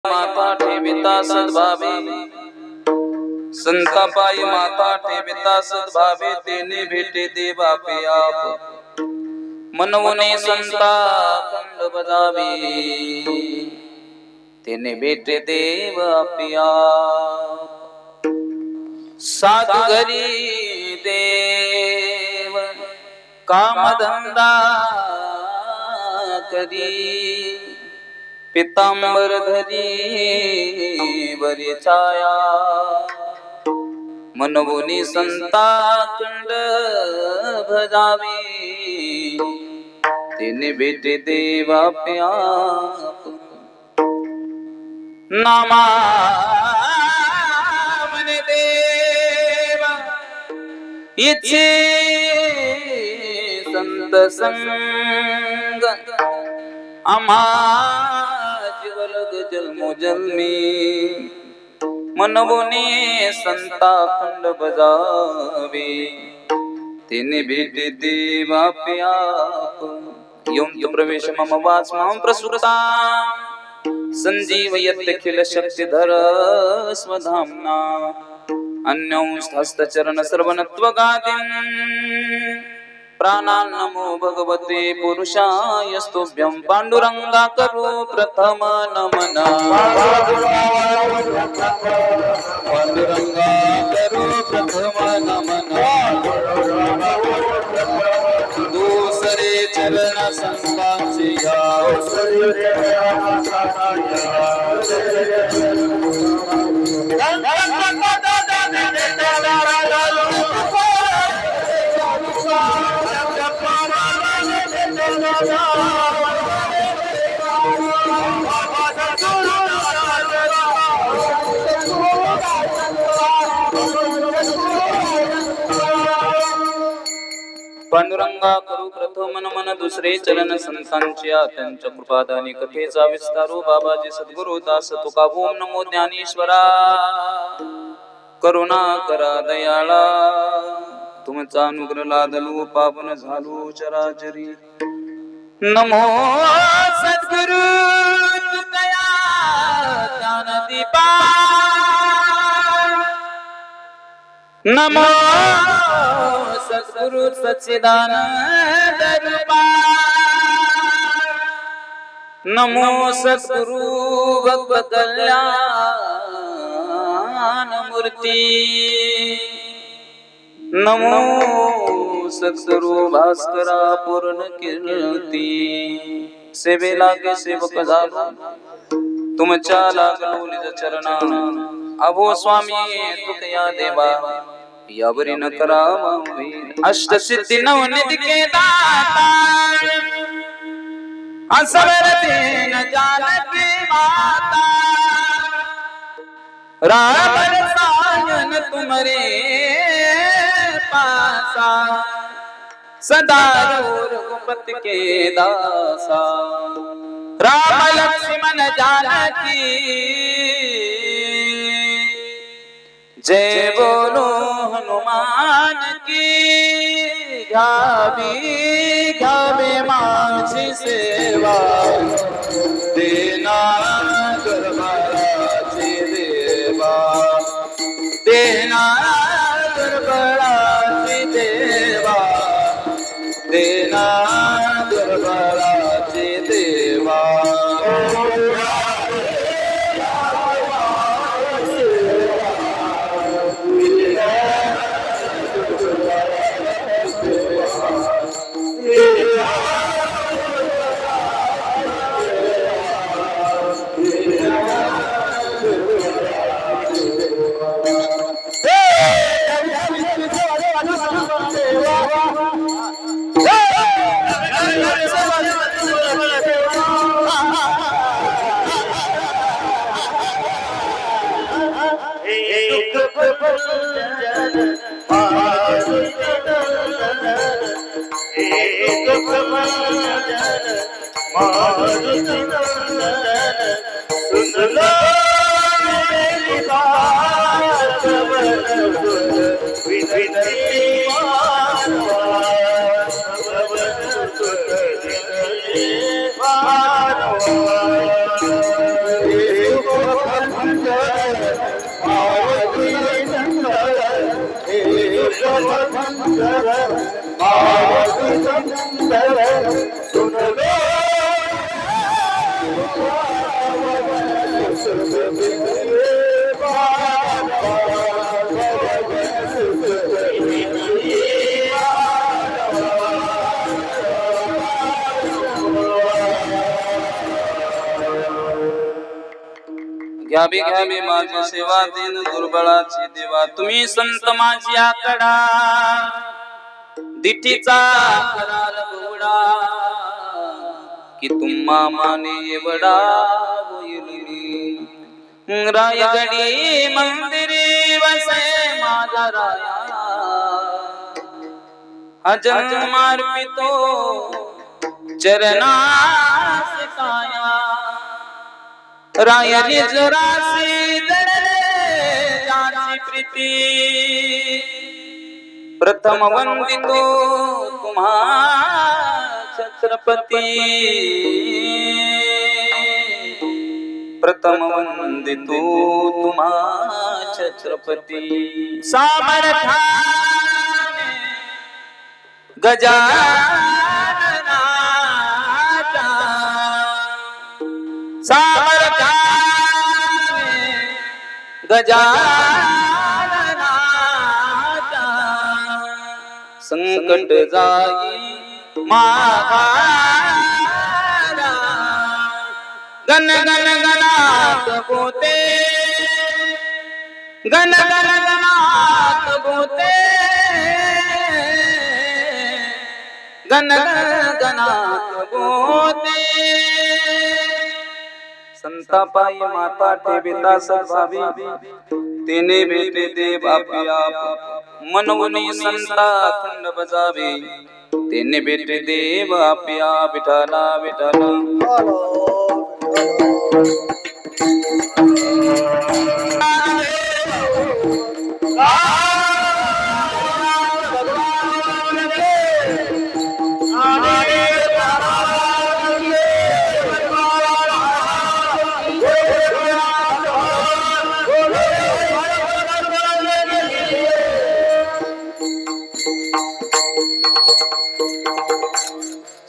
माता ठेविता सद्भावे, संतापाई माता ठेविता सद्भावे, तेने भेटे देव आपे आप, मनवुने संता खंड बजावे, तेने भेटे देव आपे आप। साधु घरी देव काम धंदा करी, पितांबर धरी बरी छाया, मनवुनी संता खंड भजावे, तेने भेटे देव आपे आप। नामा मने देव इच्छे संत संग, आम्हा जीवलग जन्मो जन्मी, मनवुने संता खंड बजावे, तेने भेटे देव आपे आप। यों प्रवेश मम वाच मम प्रसुता, संजीवयत्यखिल शक्तिधर स्वधाम्ना, अन्योंस्थस्तचरण सर्वनत्वगादिं, प्राणान्नमो भगवते पुरुषाय स्तुभ्यं। पांडुरंगा करो प्रथम नमन, पांडुरंगा करो प्रथम नमन, दूसरे चरण संतांचे पांडुरंगा करू प्रथम नमन, दुसरे चरण संतांच्या, त्यांच्या कृपादानी कथेचा विस्तारू, बाबाजी सद्गुरु दास तुका ओम नमो ज्ञानेश्वरा, करुणा करा दयाळा, तुमचा अनुग्रह लादलो पावन झालो चराचरी। नमो सद्गुरु तुकया ज्ञानदीपा, नमो सद्गुरु सच्चिदानंद रूपा, नमो सद्गुरु भगवत कल्याण मूर्ति, नमो सद्गुरु भास्करा पूर्ण कीर्ती। सेवे लागे सेवक झालो, तुमच्या लागलो निज चरणा, अभो स्वामी तुकया देवा, यावरी न करावा अष्ट सिद्धि नवनिधि के दाता, असवर दीन जानकी माता, राम रसायन तुम्हारे पासा, सदा रघुपति के दासा, राम लक्ष्मण जानकी जय बोलो हनुमान की, घावी घावे माझी सेवा, देना गरबळाची देवा, देना गरबळाची देवा, देना गरबळाची देवा। घ्यावी माझी सेवा दिन दुर्बळाची देवा तुम्ही संत माझी आकडा दिठीचा करार बुडा की तुम्हा माने एवढा होईल रायगडी मंदिरी वसे माझा राया अजन मार्पितो चरणास काया रायनी जरासी जडले त्याची प्रीती प्रथम वंदितो तुम्हा छत्रपती प्रथम वंदितो तुम्हा छत्रपती सामर्थ्याने गजाननाचा सामर्थ्याने गजाननाचा संकट जाई माघारा गण गण गणात बोते गण गण गणात बोते गण गण गणात बोते संतापाई माता ठेविता सत्सावी तेने भेटे देव आपी आप मनवनी संता खंड बजावे तेने भेटे देव आपी आप विठाला विठाला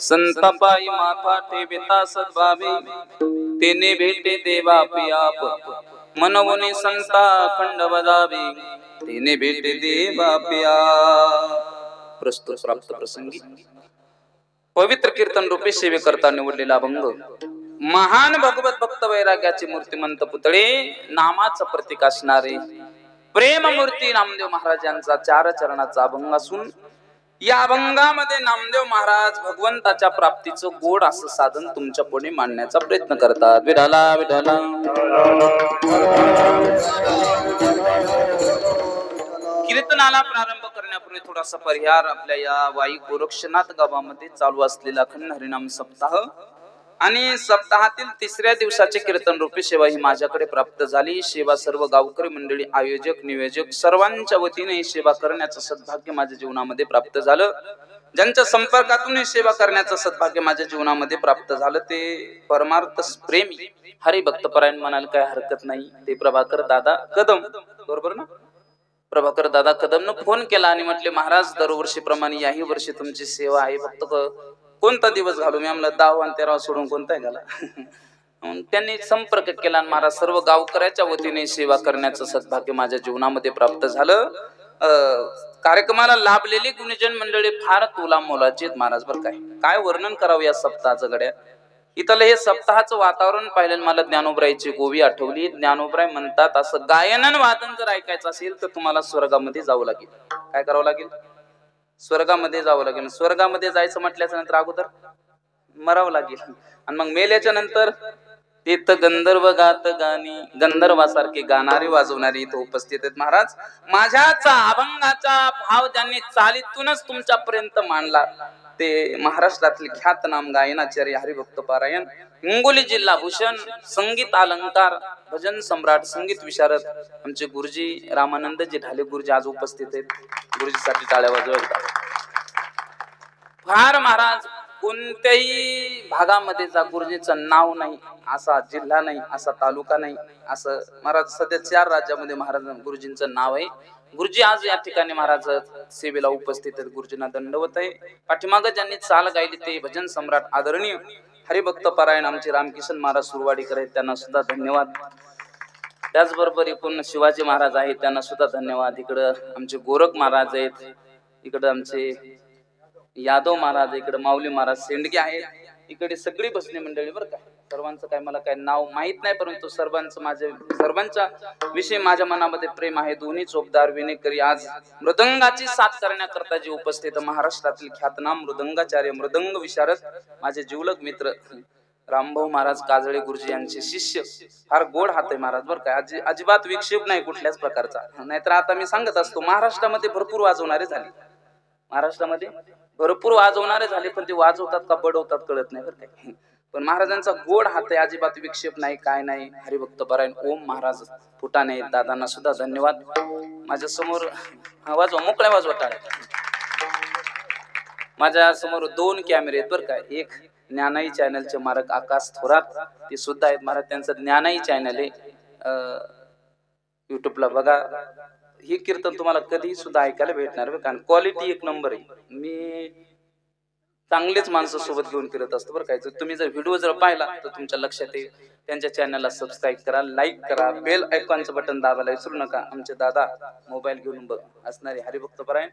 संतापाई माथा ठेविता सद्भावे तेने भेटे देवा आप मनवनी संता खंड बजावे तेने भेटे देवा प्रस्तुत प्राप्त प्रसंगी पवित्र कीर्तन रूपे सेवे करता निवडलेला अभंग महान भगवत भक्त वैराग्याचे मूर्तिमंत पुतळे नामाचं प्रतीक असणारे प्रेम मूर्ती नामदेव महाराजांचा 4 चरणाचा अभंग असून या अभंगामध्ये नामदेव महाराज भगवंताच्या प्राप्तीचं गोड असं साधन तुमच्या पुढे मांडण्याचा प्रयत्न करतात विठाला विठाला कीर्तनाला प्रारंभ करण्यापूर्वी थोडासा परिहार आपल्या या वाई गोरक्षनाथ गावामध्ये चालू असलेला अखंड हरिनाम सप्ताह आणि सप्ताहातील 3ऱ्या दिवसाचे कीर्तन रूपी सेवा ही माझ्याकडे प्राप्त झाली सेवा सर्व गावकरी मंडळी आयोजक नियोजक सर्वांच्या वतीने ही सेवा करण्याचं सद्भाग्य माझ्या जीवनामध्ये प्राप्त झालं ज्यांच्या संपर्कातून ही सेवा करण्याचं सद्भाग्य माझ्या जीवनामध्ये प्राप्त झालं ते परमार्थ प्रेमी हरिभक्तपरायण म्हणाल काय हरकत नाही ते प्रभाकर दादा कदम बरोबर ना प्रभाकर दादा कदम न फोन केला आणि म्हटले महाराज दरवर्षीप्रमाणे याही वर्षी तुमची सेवा आहे फक्त कोणता दिवस घालू मी आम्हाला 10 आणि 13 सोडून कोणता घाला त्यांनी संपर्क केला आणि महाराज सर्व गावकऱ्याच्या वतीने सेवा करण्याचं सद्भाग्य माझ्या जीवनामध्ये प्राप्त झालं कार्यक्रमाला लाभलेली गुणीजन मंडळी फार तुला मोलाची आहेत महाराज बर काय वर्णन करावं या सप्ताहाचं गड्या इथलं हे सप्ताहाचं वातावरण पाहिलं मला ज्ञानोबरायची गोवी आठवली ज्ञानोबराय म्हणतात असं गायन आणि वादन जर ऐकायचं असेल तर तुम्हाला स्वर्गामध्ये जावं लागेल काय करावं लागेल स्वर्गामध्ये जावं लागेल स्वर्गामध्ये जायचं म्हटल्याच्या नंतर अगोदर मरावं लागेल आणि मग मेल्याच्या नंतर तिथं गंधर्व गात गाणी गंधर्वासारखे गाणारे वाजवणारे इथं उपस्थित आहेत महाराज माझ्याचा अभंगाचा भाव ज्यांनी चालीतूनच तुमच्यापर्यंत मांडला ते महाराष्ट्रातील ख्यातनाम गायनाचार्य हरिभक्त पारायण हिंगोली जिल्हा भूषण संगीत अलंकार भजन सम्राट संगीत विशारद आमचे गुरुजी रामानंदजी ढाले गुरुजी आज उपस्थित आहेत गुरुजीसाठी टाळ्या वाजवा फार महाराज कोणत्याही भागामध्ये जा गुरुजींचं नाव नाही, असा जिल्हा नाही, असा तालुका नाही, असं महाराज सध्या 4 राज्यामध्ये महाराज गुरुजींचं नाव आहे. गुरुजी आज या ठिकाणी महाराज सेवेला उपस्थित आहेत. गुरुजींना दंडवत आहे. पाठीमागं ज्यांनी चाल गायली ते भजन सम्राट आदरणीय हरिभक्त पारायण आमचे रामकिशन महाराज सुरवाडीकर आहेत, त्यांना सुद्धा धन्यवाद. त्याचबरोबर एकूण शिवाजी महाराज आहेत, त्यांना सुद्धा धन्यवाद. इकडं आमचे गोरख महाराज आहेत, इकडं आमचे यादव महाराज, इकडे माऊली महाराज सेंडगे आहेत, इकडे सगळी भजनी मंडळी. बरं काय सर्वांचं काय मला काय नाव माहित नाही, परंतु सर्वांच्या विषयी माझ्या मनामध्ये प्रेम आहे. दोन्ही चोपदार विनेकरी आज मृदंगाची साथ करण्याकरता जे उपस्थित महाराष्ट्रातील ख्यातनाम मृदंगाचार्य मृदंग विशारद माझे जीवलग मित्र रामभाऊ महाराज काजळे गुरुजी यांचे शिष्य. फार गोड हात आहे महाराज बरं काय, अजिबात विक्षेप नाही कुठल्याच प्रकारचा. नाहीतर आता मी सांगत असतो महाराष्ट्रामध्ये भरपूर वाजवणारे झाले, महाराष्ट्रामध्ये भरपूर वाजवणारे झाले, पण ते वाजवतात का बडवतात कळत नाही बरं काय. पण महाराजांचा गोड हात आहे, अजिबात विक्षेप नाही काय नाही. हरिभक्त पारायण ओम महाराज फुटाणे दादांना सुद्धा धन्यवाद. माझ्या समोर वाजवा मोकळ्या वाजवा टाळ्या. माझ्या समोर 2 कॅमेरे आहेत बरं काय. एक ज्ञानाई चॅनलचे मालक आकाश थोरात ते सुद्धा आहेत महाराज, त्यांचं ज्ञानाई चॅनल आहे, युट्यूबला बघा. हे कीर्तन तुम्हाला कधी सुद्धा ऐकायला भेटणार बरं, कारण क्वालिटी एक नंबर आहे. मी चांगलेच माणसं सोबत घेऊन फिरत असतो बरं काय. तुम्ही जर व्हिडिओ जर पाहिला तर तुमच्या लक्षात येईल. त्यांच्या चॅनलला सबस्क्राईब करा, लाईक करा, बेल आयकॉनचं बटन दाबायला विसरू नका. आमचे दादा मोबाईल घेऊन असणारे हरिभक्त पारायण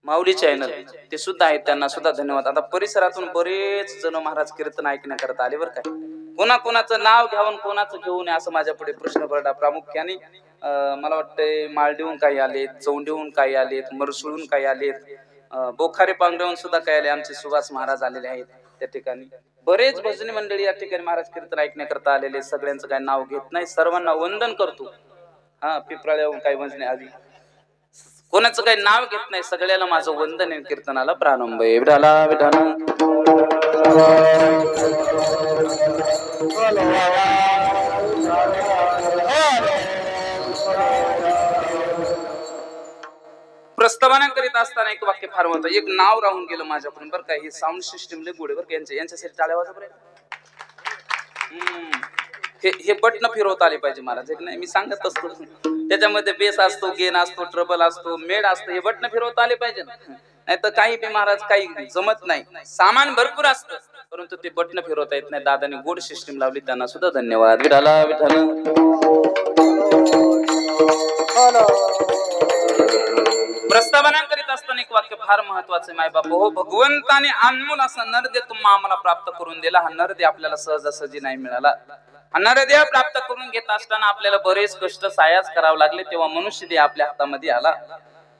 माऊली चॅनल ते सुद्धा आहेत, त्यांना सुद्धा धन्यवाद. आता परिसरातून बरेच जण महाराज कीर्तन ऐकण्याकरता आले बरं काय. कोणाचं नाव घ्यावून कोणाचं घेऊ नये असं माझ्या पुढे प्रश्न पडला. प्रामुख्याने मला वाटतंय मालडीहून काही आलेत, चौंडीहून काही आलेत, मरसुळून काही आलेत, बोखारे पांगड्याहून सुद्धा काही आले. आमचे सुभाष महाराज आलेले आहेत त्या ठिकाणी. बरेच भजनी मंडळी या ठिकाणी महाराज कीर्तन ऐकण्याकरता आलेले. सगळ्यांचं काही नाव घेत नाही, सर्वांना वंदन करतो. पिपराळ्याहून काही भजने आधी कोणाचं काही नाव घेत नाही, सगळ्याला माझं वंदन आहे. कीर्तनाला प्रारंभ आहे. विठाला विठाला प्रस्तावना करीत असताना एक वाक्य फार होतं. एक नाव राहून गेलं माझ्याकडून बरं काय. हे साऊंड सिस्टीम लय गोड बरं यांच्यासाठी टाळ्या वाजवा बरं. हे बटन फिरवता आले पाहिजे महाराज, एक नाही मी सांगत असतो. त्याच्यामध्ये बेस असतो, गेन असतो, ट्रबल असतो, मेड असतो, हे बटन फिरवता आले पाहिजे. नाही तर काही बी महाराज काही जमत नाही. सामान भरपूर असतं परंतु ते बटन फिरवता येत नाही. दादाने गोड सिस्टीम लावली, त्यांना सुद्धा धन्यवाद. विठाला विठाला प्रस्तावना करीत असताना एक वाक्य फार महत्वाचं. माय बाप हो, भगवंताने अनमोल असा नरदे तुम्हा आम्हाला प्राप्त करून दिला. हा नरदे आपल्याला सहजासहजी नाही मिळाला. हा नरदेह प्राप्त करून घेत असताना आपल्याला बरेच कष्ट सायास करावं लागले, तेव्हा मनुष्य देह आपल्या हातामध्ये आला.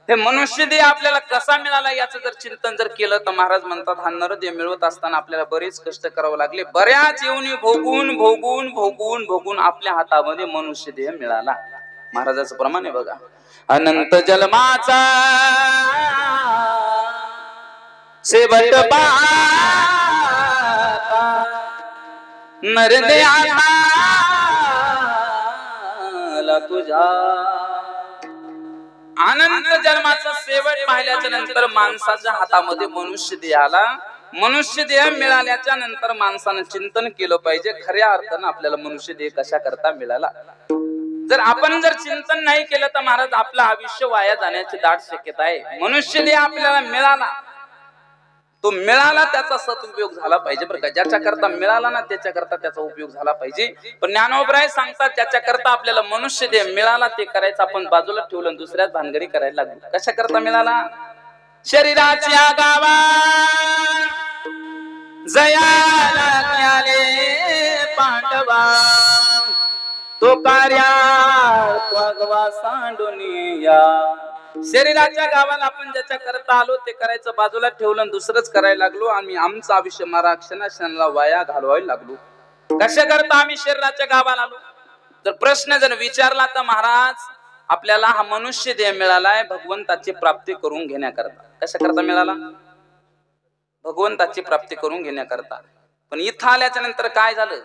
हे मनुष्य देह आपल्याला कसा मिळाला याचं जर चिंतन जर केलं तर महाराज म्हणतात हा नरदेह मिळवत असताना आपल्याला बरेच कष्ट करावं लागले. बऱ्याच येऊनी भोगून भोगून भोगून भोगून आपल्या हातामध्ये मनुष्य देह मिळाला. महाराजाचं प्रमाण आहे बघा. अनंत जन्माचा शेवट नरदे आला तुझा. अनंत जन्माचा शेवट पाहिल्याच्या नंतर माणसाच्या हातामध्ये मनुष्य देह आला. मनुष्य देह मिळाल्याच्या नंतर माणसानं चिंतन केलं पाहिजे खऱ्या अर्थानं आपल्याला मनुष्य देह कशा करता मिळाला. जर आपण जर चिंतन नाही केलं तर महाराज आपलं आयुष्य वाया जाण्याची दाट शक्यता आहे. मनुष्य देह आपल्याला मिळाला, तो मिळाला त्याचा सदुपयोग झाला पाहिजे बरं का. ज्याच्या करता मिळाला ना त्याच्या करता त्याचा उपयोग झाला पाहिजे. पण ज्ञानोबराय सांगतात ज्याच्या करता आपल्याला मनुष्य देह मिळाला ते करायचं आपण बाजूला ठेवलं, दुसऱ्याच भानगडी करायला लागलो. कशा करता मिळाला? शरीराच्या गावा जयाला आले पांडवा, तो कार्या सांडुनिया. शरीराच्या गावाला आपण ज्याच्या करता आलो ते करायचं बाजूला ठेवलं, दुसरंच करायला लागलो. आम्ही आमचं आयुष्य मारा क्षणाक्षणाला वाया घालवायला लागलो. कशा करता आम्ही शरीराच्या गावाला आलो? तर प्रश्न जर विचारला तर महाराज आपल्याला हा मनुष्य देह मिळालाय भगवंताची प्राप्ती करून घेण्याकरता. कशा करता मिळाला? भगवंताची प्राप्ती करून घेण्याकरता. पण इथं आल्याच्या नंतर काय झालं?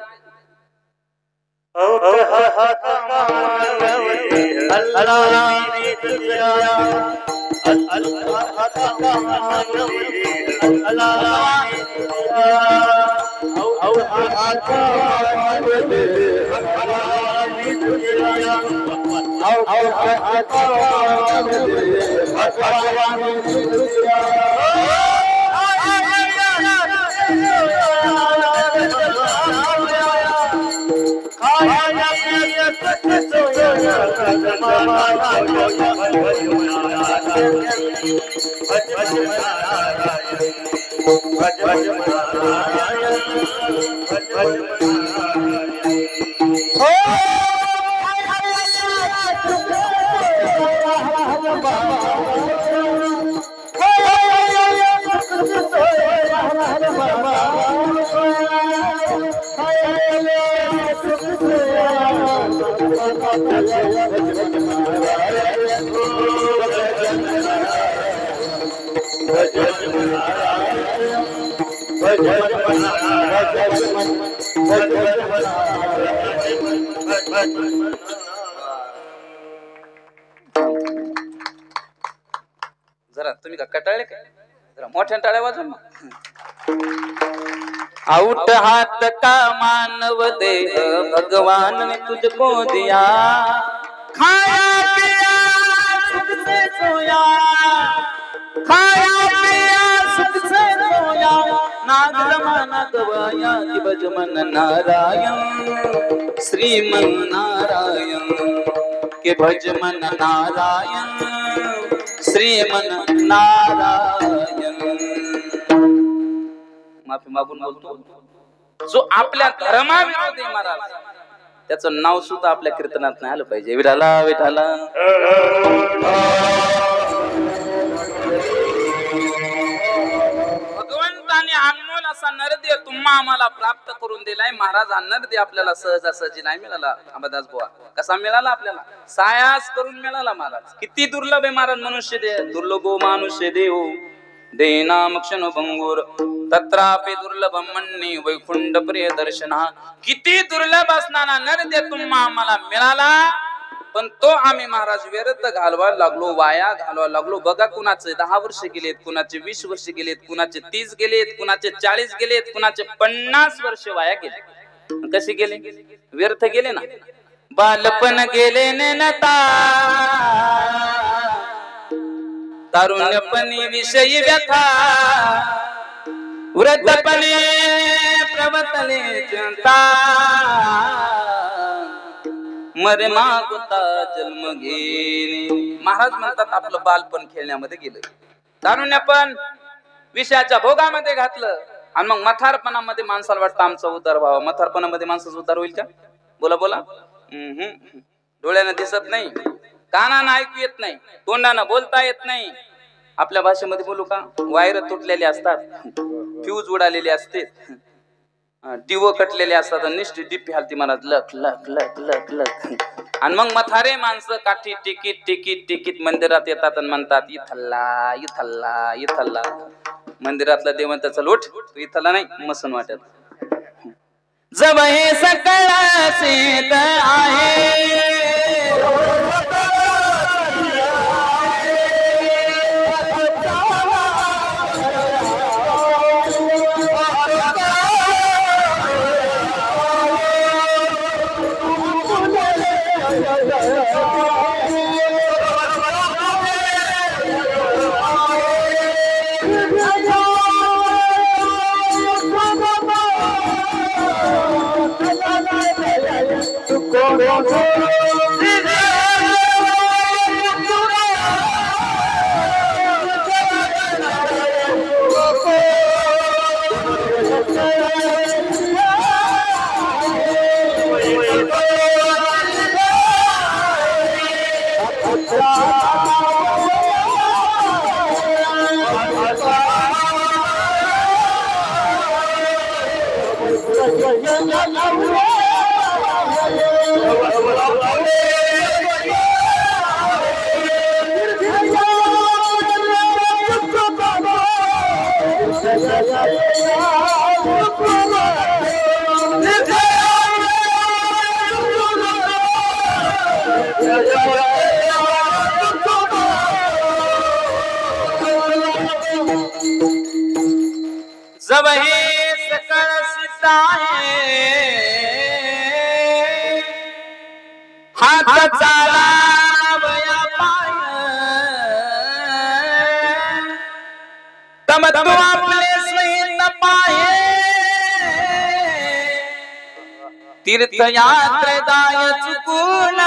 जरा तुम्ही का कटाळले काय? जरा मोठ्या टाळ्या वाजवा ना. आउट हात का मानव देह भगवान ने तुझको दिया, खाया पिया सुख से सोया, खाया पिया सुख से सोया, नाग जमाना गवाया कि भजमन नारायण श्रीमन नारायण के भजमन नारायण श्रीमन नारायण. माफी मागून बोलतो जो आपल्या धर्माविरोधी महाराज त्याचं नाव सुद्धा आपल्या कीर्तनात नाही आलं पाहिजे. विठाला विठाला. भगवंताने अनमोल असा नरदेह तुम्हा आम्हाला प्राप्त करून दिलाय. महाराज हा नरदेह आपल्याला सहजासहजी नाही मिळाला. अंबादास बुवा कसा मिळाला? आपल्याला सायास करून मिळाला. महाराज किती दुर्लभ आहे महाराज मनुष्य देह. दुर्लभो मानुष्य देहो देनाम क्षण भंगुर तत्रापि दुर्लभ मन्नी वैकुंठ प्रिय दर्शना. किती दुर्लभ असणारा नरदेह तुम्हा आम्हाला मिळाला, पण तो आम्ही महाराज व्यर्थ घालवायला लागलो, वाया घालवायला लागलो. बघा कुणाचे 10 वर्ष गेलेत, कुणाचे 20 वर्ष गेलेत, कुणाचे 30 गेलेत, कुणाचे 40 गेलेत, कुणाचे 50 वर्ष वाया गेले. कसे गेले? व्यर्थ गेले ना. बालपण गेले नेनता, तारुण्यपणी विषयी व्यथा, वृद्धपणे प्रवतले चिंता, मरे मागुता जन्म घेणे. महाराज म्हणतात आपलं बालपण खेळण्यामध्ये गेलं, तारुण्यपण विषयाच्या भोगामध्ये घातलं, आणि मग म्हातारपणामध्ये माणसाला वाटतं आमचा उद्धार व्हावा. म्हातारपणामध्ये माणसाचा उद्धार होईल का? बोला बोला. डोळ्यानं दिसत नाही, कानानं ऐकू येत नाही, तोंडानं बोलता येत नाही. आपल्या भाषेमध्ये बोलू का? वायर तुटलेले असतात, फ्यूज उडालेले असते, दिव कटलेले असतात, निष्ठी डिप्पी हालती महाराज लख लख लख लख लख. आणि मग म्हातारे माणसं काठी टिकीट टिकीट टिकीट मंदिरात येतात आणि म्हणतात इथल्ला इथल्ला इथल्ला. मंदिरातला देवंत चल उठ, तू इथला नाही मसन वाटत. जब हे सकळ सेत आहे, चालता है हात चालावया पाय तम तू आपले सहित पाहे तीर्थयात्रे जाय चुकून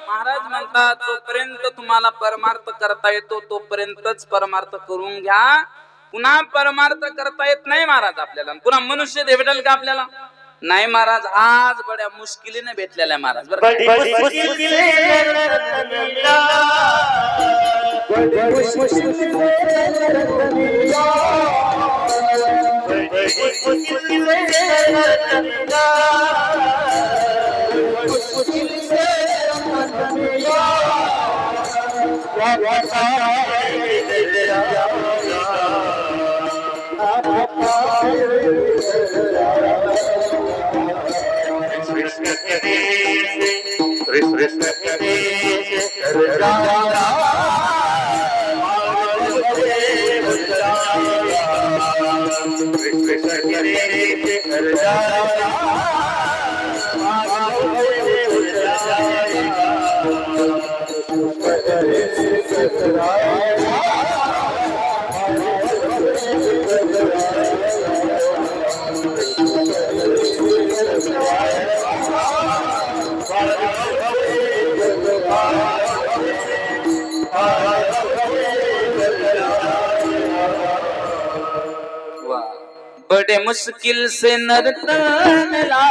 महाराज म्हणतात जोपर्यंत तुम्हाला परमार्थ करता येतो तोपर्यंतच परमार्थ करून घ्या पुन्हा परमार्थ करता येत नाही महाराज आपल्याला पुन्हा मनुष्य भेटेल का आपल्याला नाही महाराज आज बड्या मुश्किलीने भेटलेला आहे महाराज बड़े मुश्किल से नर्तन मिला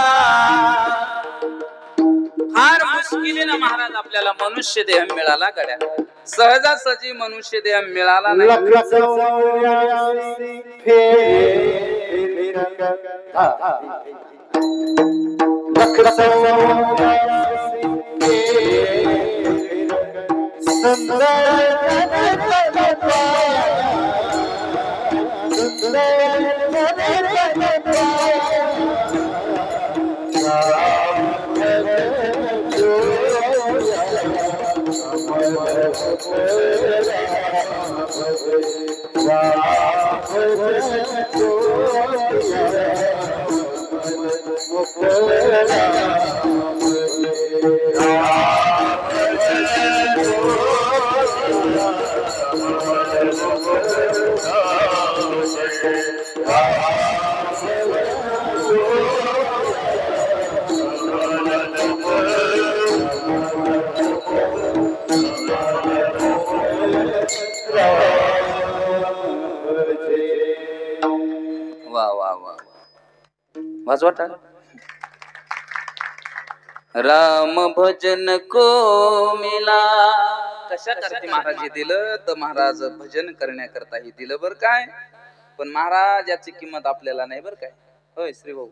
फार मुश्किलीने महाराज आपल्याला मनुष्य देह मिळाला गड्या सहजासहजी मनुष्य देह मिळाला नाही वाजवा राम भजन को मिला कशा करते महाराज हे दिलं तर महाराज भजन करण्याकरता हे दिलं बर काय पण महाराज याची किंमत आपल्याला नाही बर काय होय श्री भाऊ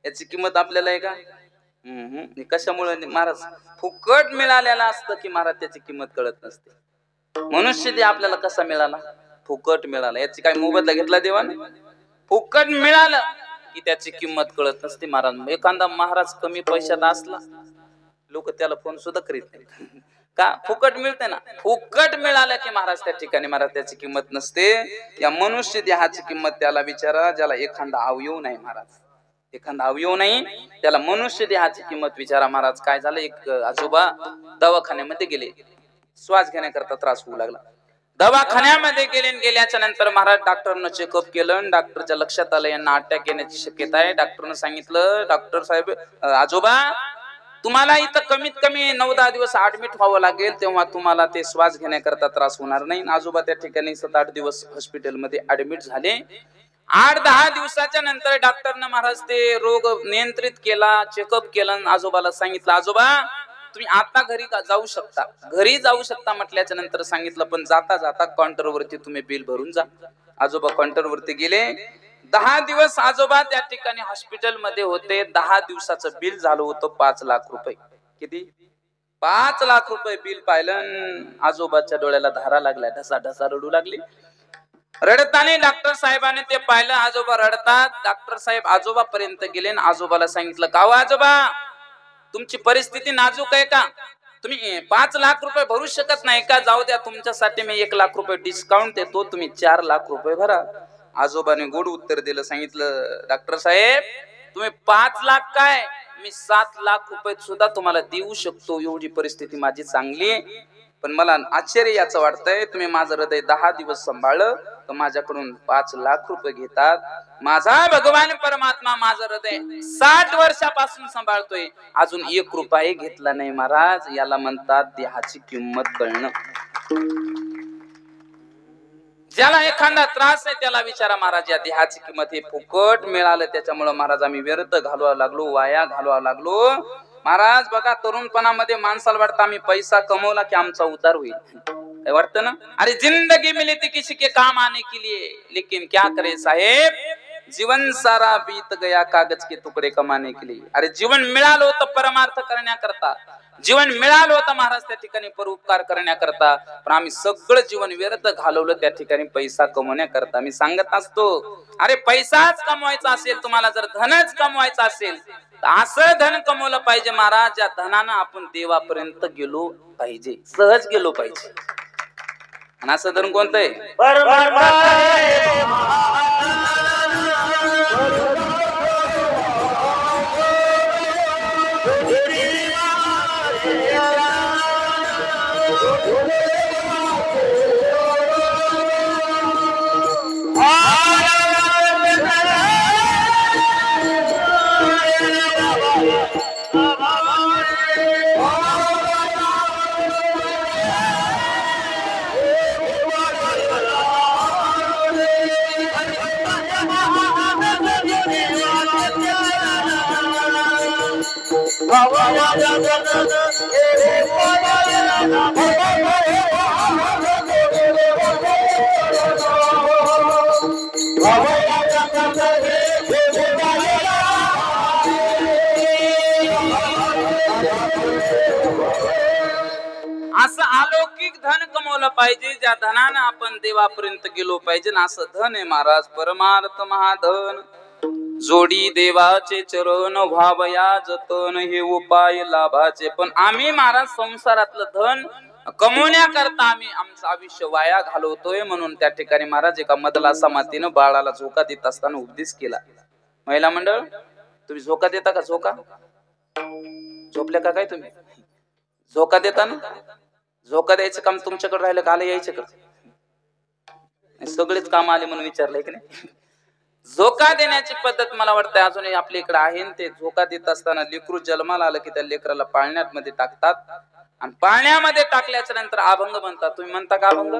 याची किंमत आपल्याला आहे का कशामुळे महाराज फुकट मिळालेला असतं की महाराज त्याची किंमत कळत नसते मनुष्य ते आपल्याला कसा मिळाला फुकट मिळाला याची काय मोबदला घेतला देवाने फुकट मिळालं की त्याची किंमत कळत नसते महाराज एखादा महाराज कमी पैशात असला लोक त्याला फोन सुद्धा करीत नाही का फुकट मिळते ना फुकट मिळालं की महाराज त्या ठिकाणी महाराज त्याची किंमत नसते या मनुष्य देहाची किंमत त्याला विचारा ज्याला एखादा अवयव नाही महाराज एखादा अवयव नाही त्याला मनुष्य देहाची किंमत विचारा महाराज काय झालं एक आजोबा दवाखान्यामध्ये गेले श्वास घेण्याकरता त्रास होऊ लागला दवाखान्यामध्ये गेल्याच्या नंतर महाराज डॉक्टरनं चेकअप केलं डॉक्टरच्या लक्षात आलं यांना अटॅक येण्याची शक्यता आहे डॉक्टरनं सांगितलं डॉक्टर साहेब आजोबा तुम्हाला इथं कमीत कमी 9-10 दिवस ऍडमिट व्हावं लागेल तेव्हा तुम्हाला ते श्वास घेण्याकरता त्रास होणार नाही आजोबा त्या ठिकाणी 7-8 दिवस हॉस्पिटलमध्ये ऍडमिट झाले 8-10 दिवसाच्या नंतर डॉक्टरनं महाराज ते रोग नियंत्रित केला चेकअप केलं आजोबाला सांगितलं आजोबा तुम्ही आता घरी जाऊ शकता घरी जाऊ शकता म्हटल्याच्या नंतर सांगितलं पण जाता जाता काउंटर वरती तुम्ही बिल भरून जा आजोबा काउंटर वरती गेले 10 दिवस आजोबा त्या ठिकाणी हॉस्पिटल मध्ये होते 10 दिवसाचं बिल झालं होतं 5 लाख रुपये किती 5 लाख रुपये बिल पाहिलं आजोबाच्या डोळ्याला धारा लागल्या ढसा ढसा रडू लागली रडताना डॉक्टर साहेबांनी ते पाहिलं आजोबा रडतात डॉक्टर साहेब आजोबा पर्यंत गेले आणि आजोबाला सांगितलं का आजोबा तुमची परिस्थिती नाजूक आहे का तुम्ही 5 लाख रुपये भरू शकत नाही का जाऊ द्या तुमच्यासाठी मी 1 लाख रुपये डिस्काउंट देतो तुम्ही 4 लाख रुपये भरा आजोबाने गोड उत्तर दिलं, सांगितलं डॉक्टर साहेब तुम्ही 5 लाख काय मी 7 लाख रुपये सुद्धा तुम्हाला देऊ शकतो, एवढी परिस्थिती माझी चांगली आहे. पण मला आश्चर्य याचं वाटतंय तुम्ही माझं हृदय 10 दिवस सांभाळलं तर माझ्याकडून 5 लाख रुपये घेतात. माझा भगवान परमात्मा माझं हृदय 60 वर्षापासून सांभाळतोय, अजून 1 रुपया घेतला नाही महाराज. याला म्हणतात देहाची किंमत कळणं. ज्याला एखादा त्रास आहे त्याला विचारा महाराज, या देहाची किंमत हे फुकट मिळालं त्याच्यामुळे महाराज आम्ही व्यर्थ घालवावं लागलो, वाया घालवावं लागलो. महाराज बघा तरुणपणामध्ये माणसाला वाटतं आम्ही पैसा कमवला की आमचा उद्धार होईल, वाटतं ना. अरे जिंदगी मिली थी किसी के काम आने के लिए, लेकिन क्या करे साहेब, जीवन सारा बीत गया कागज के तुकडे कमाने के लिए. अरे जीवन मिळालं होतं परमार्थ करण्याकरता, जीवन मिळालं होतं महाराज त्या ठिकाणी परोपकार करण्याकरता, पण आम्ही सगळं जीवन व्यर्थ घालवलं त्या ठिकाणी पैसा कमवण्याकरता. मी सांगत असतो अरे पैसाच कमवायचा असेल, तुम्हाला जर धनच कमवायचं असेल तर असं धन कमवलं पाहिजे महाराज, ज्या धनानं आपण देवापर्यंत गेलो पाहिजे, सहज गेलो पाहिजे. आणि असं धन कोणतं आहे? असं अलौकिक धन कमवलं पाहिजे ज्या धनानं आपण देवापर्यंत गेलो पाहिजे. असं धन आहे महाराज परमार्थ महाधन. जोडी देवाचे चरण व्हावया जतन, हे उपाय लाभाचे. पण आम्ही महाराज संसारातलं धन कमवण्याकरता आम्ही आमचं आयुष्य वाया घालवतोय. म्हणून त्या ठिकाणी महाराज एका मदलासा मातीनं बाळाला झोका देत असताना उपदेश केला. महिला मंडळ तुम्ही झोका देता का? झोका झोपल्या का काय तुम्ही? झोका देता ना? झोका द्यायचं काम तुमच्याकडे राहिलं का आलं यायचं का? सगळेच काम आले म्हणून विचारलंय की नाही. झोका देण्याची पद्धत मला वाटतं अजूनही आपल्या इकडे आहे. ते झोका देत असताना लेकरू जन्माला आलं की त्या लेकराला पाळण्यात मध्ये टाकतात आणि पाळण्यामध्ये टाकल्याच्या नंतर अभंग म्हणतात. तुम्ही म्हणता का अभंग?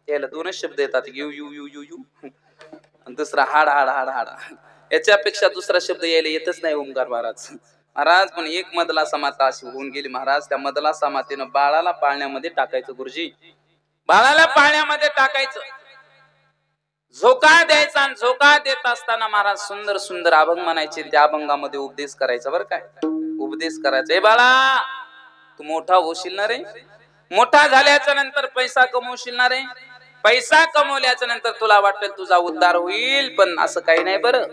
त्याला 2च शब्द येतात, you you you you you आणि दुसरा हाड हाड हाड हाड. याच्यापेक्षा दुसरा शब्द यायला येतच नाही ओंकार महाराज. महाराज पण एक मदलासा माता अशी होऊन गेली महाराज. त्या मदलासा मातेनं बाळाला पाळण्यामध्ये टाकायचं. गुरुजी बाळाला पाळण्यामध्ये टाकायचं, झोका द्यायचा आणि झोका देत असताना महाराज सुंदर सुंदर अभंग म्हणायचे. त्या अभंगामध्ये उपदेश करायचा. बरं काय उपदेश करायचा? बाळा तू मोठा होशील ना रे, मोठा झाल्याच्या नंतर पैसा कमवशील ना रे, पैसा कमवल्याच्या नंतर तुला वाटेल तुझा उद्धार होईल. पण असं काही नाही बरं,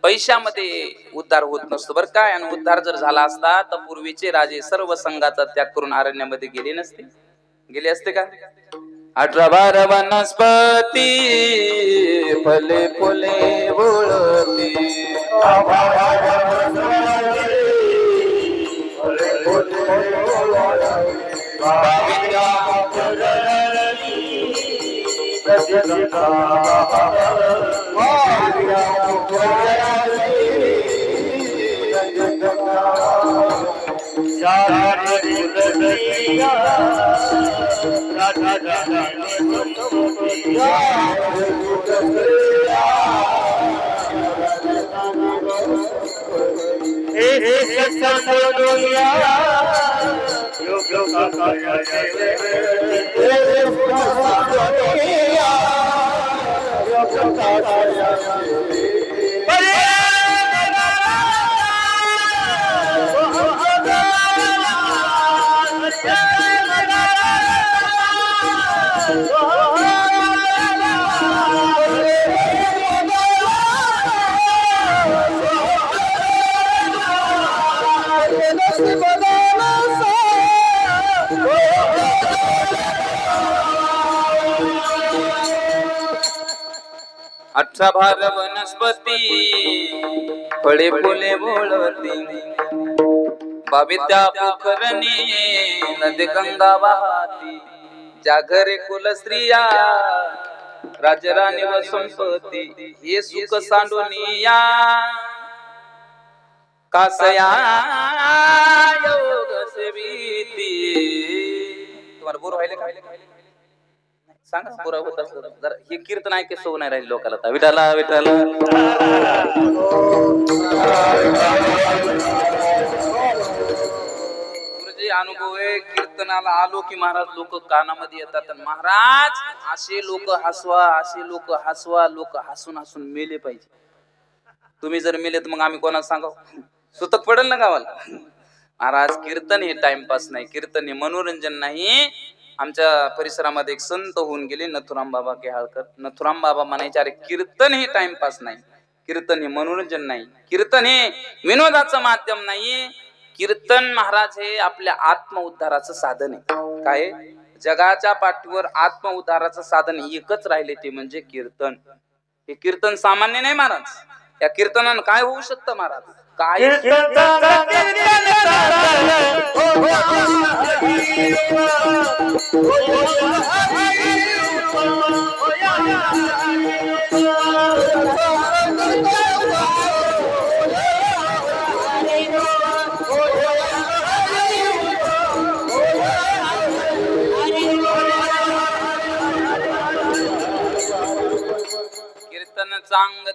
पैशामध्ये उद्धार होत नसतो बरं काय. आणि उद्धार जर झाला असता तर पूर्वीचे राजे सर्व संघाचा त्याग करून अरण्यामध्ये गेले नसते, गेले असते का? 18-12 वनस्पती फले फुले बोलती, अठरा भार वनस्पती फळे फुले बोलवती बाबित्या पोखरणी नदी गंगा वाहती ज्या घरे कुल स्त्रिया राजराणी व संपत्ती हे सुख सांडूनिया कासया योग सेविती तुम्हाला बोर व्हायले का सांगा पुरा होत असलं जर हे कीर्तन ऐके सो नाही राहिले लोकांना विठाला विठाला गुरुजी अनुभव आहे कीर्तनाला आलो की महाराज लोक कानामध्ये येतात महाराज असे लोक हसवा लोक हसून हसून मेले पाहिजे तुम्ही जर मेले तर मग आम्ही कोणाला सांगाव सुतक पडेल ना गावाला महाराज कीर्तन हे टाइमपास नाही कीर्तन हे मनोरंजन नाही आमच्या परिसरामध्ये एक संत होऊन गेले नथुराम बाबा केहाळकर नथुराम बाबा म्हणायचे अरे कीर्तन हे टाइमपास नाही कीर्तन हे मनोरंजन नाही कीर्तन हे विनोदाचं माध्यम नाही कीर्तन महाराज हे आपल्या आत्म उद्धाराचं साधन आहे काय जगाच्या पाठीवर आत्म उद्धाराचं साधन एकच राहिले ते म्हणजे कीर्तन हे कीर्तन सामान्य नाही महाराज या कीर्तनानं काय होऊ शकतं महाराज काय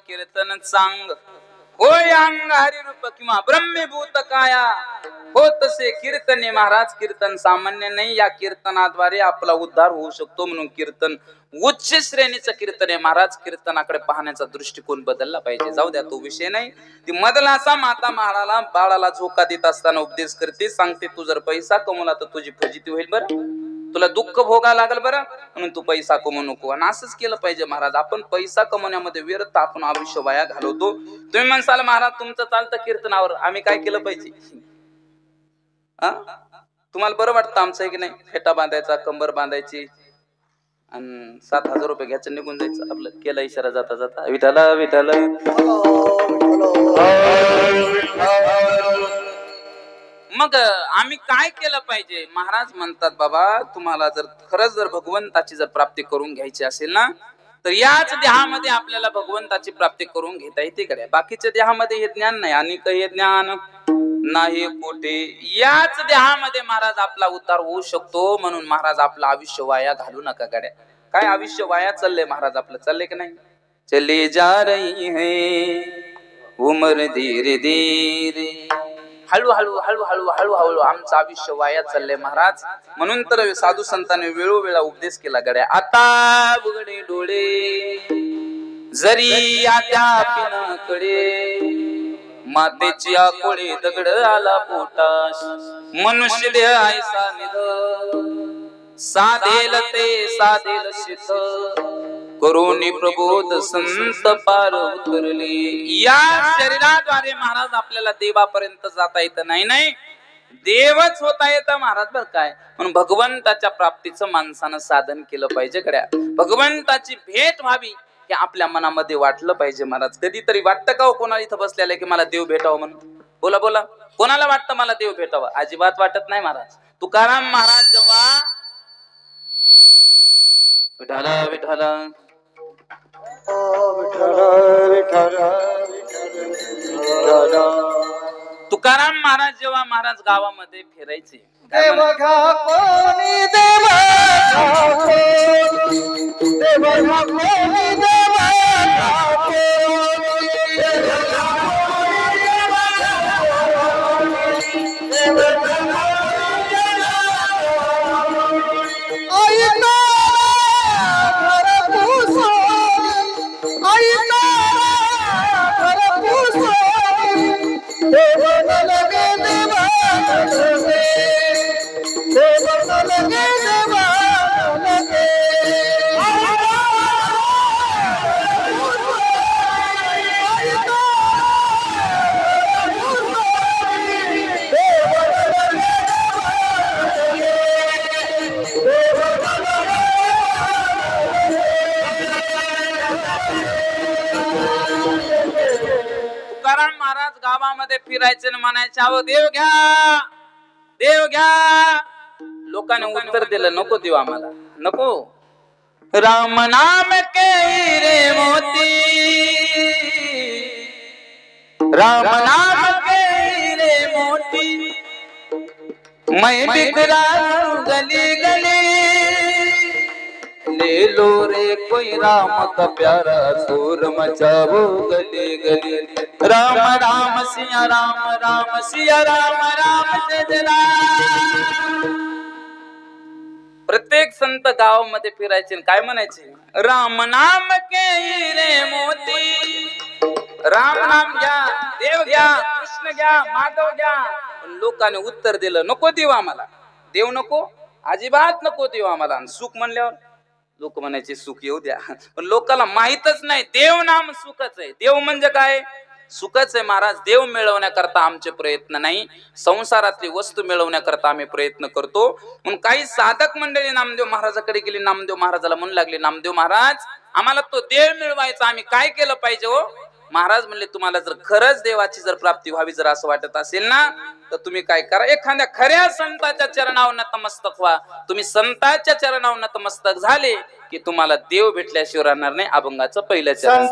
कीर्तन चांग होय अंग हरिरूप किंवा ब्रह्मीभूत काया होत से कीर्तने महाराज कीर्तन सामान्य नाही या कीर्तनाद्वारे आपला उद्धार होऊ शकतो म्हणून कीर्तन उच्च श्रेणीचं कीर्तन आहे महाराज कीर्तनाकडे पाहण्याचा दृष्टिकोन बदलला पाहिजे जाऊ द्या तो विषय नाही ती मदलासा माता महाराला बाळाला झोका देत असताना उपदेश करते सांगते तू जर पैसा कमवला तर तुझी फजिती होईल बरं तुला दुःख भोगा लागल बरं म्हणून तू पैसा कमवू नको आणि असंच केलं पाहिजे महाराज आपण पैसा कमवण्यामध्ये व्यर्थ आपण आयुष्य वाया घालवतो तुम्ही म्हणसाल महाराज तुमचं चालतं कीर्तनावर आम्ही काय केलं पाहिजे तुम्हाला बरं वाटतं आमचं की नाही फेटा बांधायचा कंबर बांधायची आणि 7,000 रुपये घ्यायचं निघून जायचं आपलं केला इशारा जाता जाता विठाला विठाला मग आम्ही काय केलं पाहिजे महाराज म्हणतात बाबा तुम्हाला जर खरंच जर भगवंताची जर प्राप्ती करून घ्यायची असेल ना तर याच देहामध्ये आपल्याला भगवंताची प्राप्ती करून घेता येते कडे बाकीच्या देहामध्ये हे ज्ञान नाही आणि हे ज्ञान नाही कोठे याच देहामध्ये महाराज आपला उद्धार होऊ शकतो म्हणून महाराज आपलं आयुष्य वाया घालू नका गड्या काय आयुष्य वाया चाललंय महाराज आपलं चाललंय की नाही चली जा रही है उमर धीरे धीरे हळूहळू हळूहळू हळूहळू आमचं आयुष्य वाया चाललंय महाराज म्हणून तर साधू संतांनी वेळोवेळा उपदेश केला गड्या आता उघडे डोळे जरी आत्या पिनाकडे मातेची आकोळी दगड आला पोटास मनुष्य देह ऐसा निध साधेल ते साधेल सिद्ध करोनी प्रबोध संत पार उतरले या शरीराद्वारे महाराज आपल्याला देवापर्यंत जाता येत नाही देवच होता येतं महाराज बर काय म्हणून भगवंताच्या प्राप्तीचं माणसानं साधन केलं पाहिजे गड्या भगवंताची भेट व्हावी हे आपल्या मनामध्ये वाटलं पाहिजे महाराज कधीतरी वाटतं का कोणाला इथं बसलेलं की मला देव भेटावं म्हणून बोला बोला कोणाला वाटतं मला देव भेटावं अजिबात वाटत नाही महाराज तुकाराम महाराज जेव्हा विठाला विठाला तुकाराम महाराज जेव्हा महाराज गावामध्ये फिरायचे फिरायचं आणि म्हणायचं अहो देव घ्या देव घ्या. लोकांनी उत्तर दिलं नको देऊ आम्हाला नको. राम नाम के हीरे मोती राम नाम के हीरे मोती मैं बिखरा गली गली ले लो रे कोई राम का प्यारा शोर मचाओ गली गली. राम राम सिया राम सिया राम जय राम. प्रत्येक संत गावामध्ये फिरायचे काय म्हणायचे राम नाम के हीरे मोती. राम नाम घ्या देव घ्या कृष्ण घ्या माधव घ्या. लोकांनी उत्तर दिलं नको देऊ आम्हाला देव नको अजिबात नको देऊ आम्हाला. सुख म्हणल्यावर लोक म्हणायचे सुख येऊ द्या पण लोकांना माहितच नाही देव नाम सुखच आहे. देव म्हणजे काय सुखच आहे महाराज. देव मिळवण्याकरता आमचे प्रयत्न नाही संसारातली वस्तू मिळवण्याकरता आम्ही प्रयत्न करतो. म्हणून काही साधक मंडळी नामदेव महाराजाकडे गेली. नामदेव महाराजाला म्हणू लागले नामदेव महाराज आम्हाला तो देव मिळवायचा आम्ही काय केलं पाहिजे हो. महाराज म्हणले तुम्हाला जर खरंच देवाची जर प्राप्ती व्हावी जर असं वाटत असेल ना तर तुम्ही काय करा एखाद्या खऱ्या संताच्या चरणावर नतमस्तक व्हा. तुम्ही संताच्या चरणावर नतमस्तक झाले की तुम्हाला देव भेटल्याशिवाय राहणार नाही. अभंगाचं पहिलं चरण.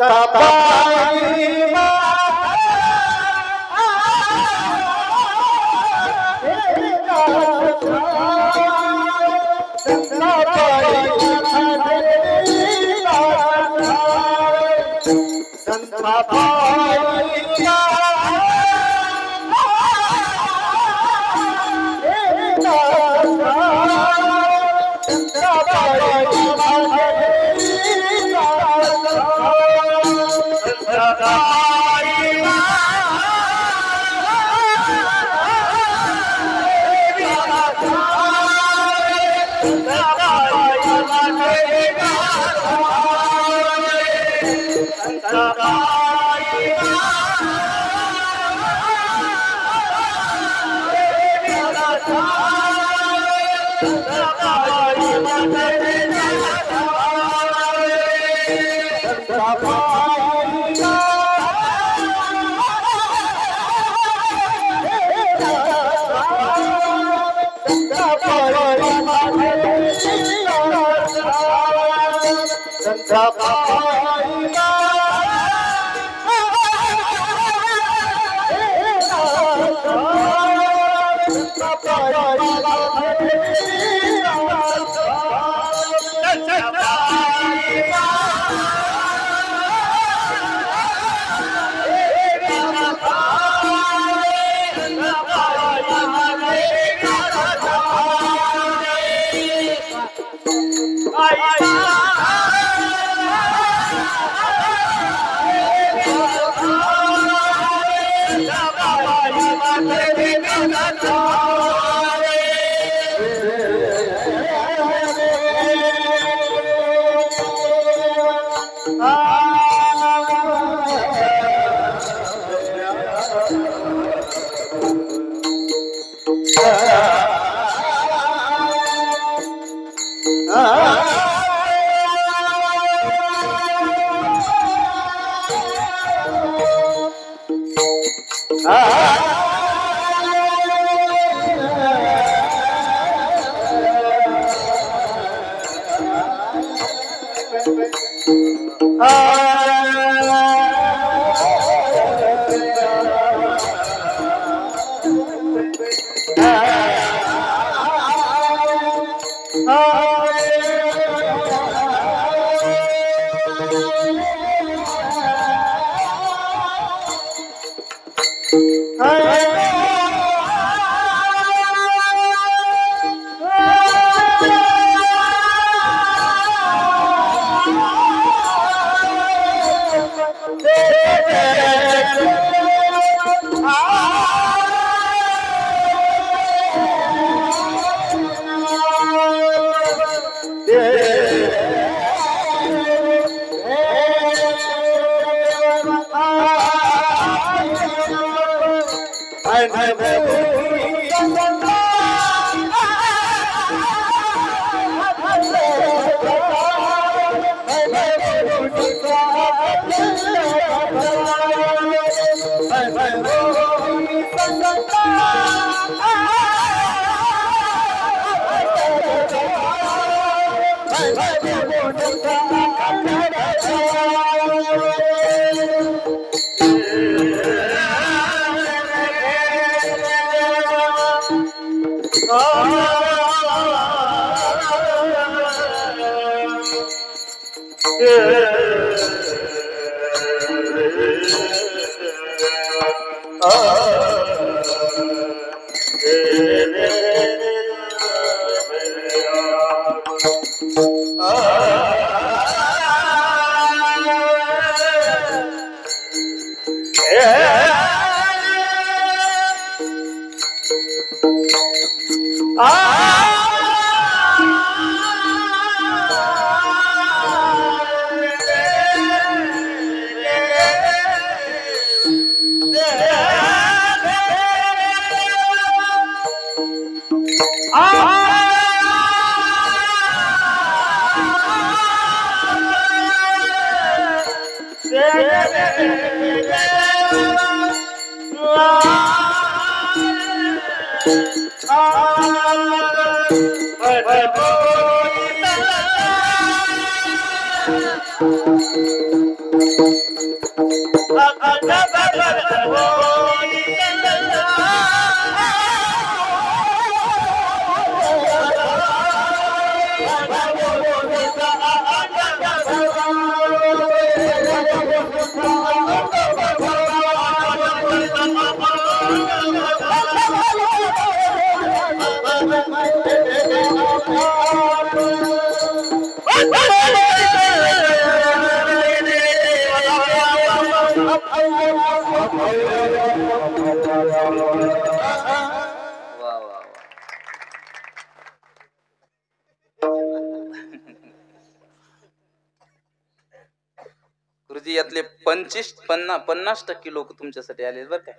गुरुजी यातले 50 लोक तुमच्यासाठी आले बर काय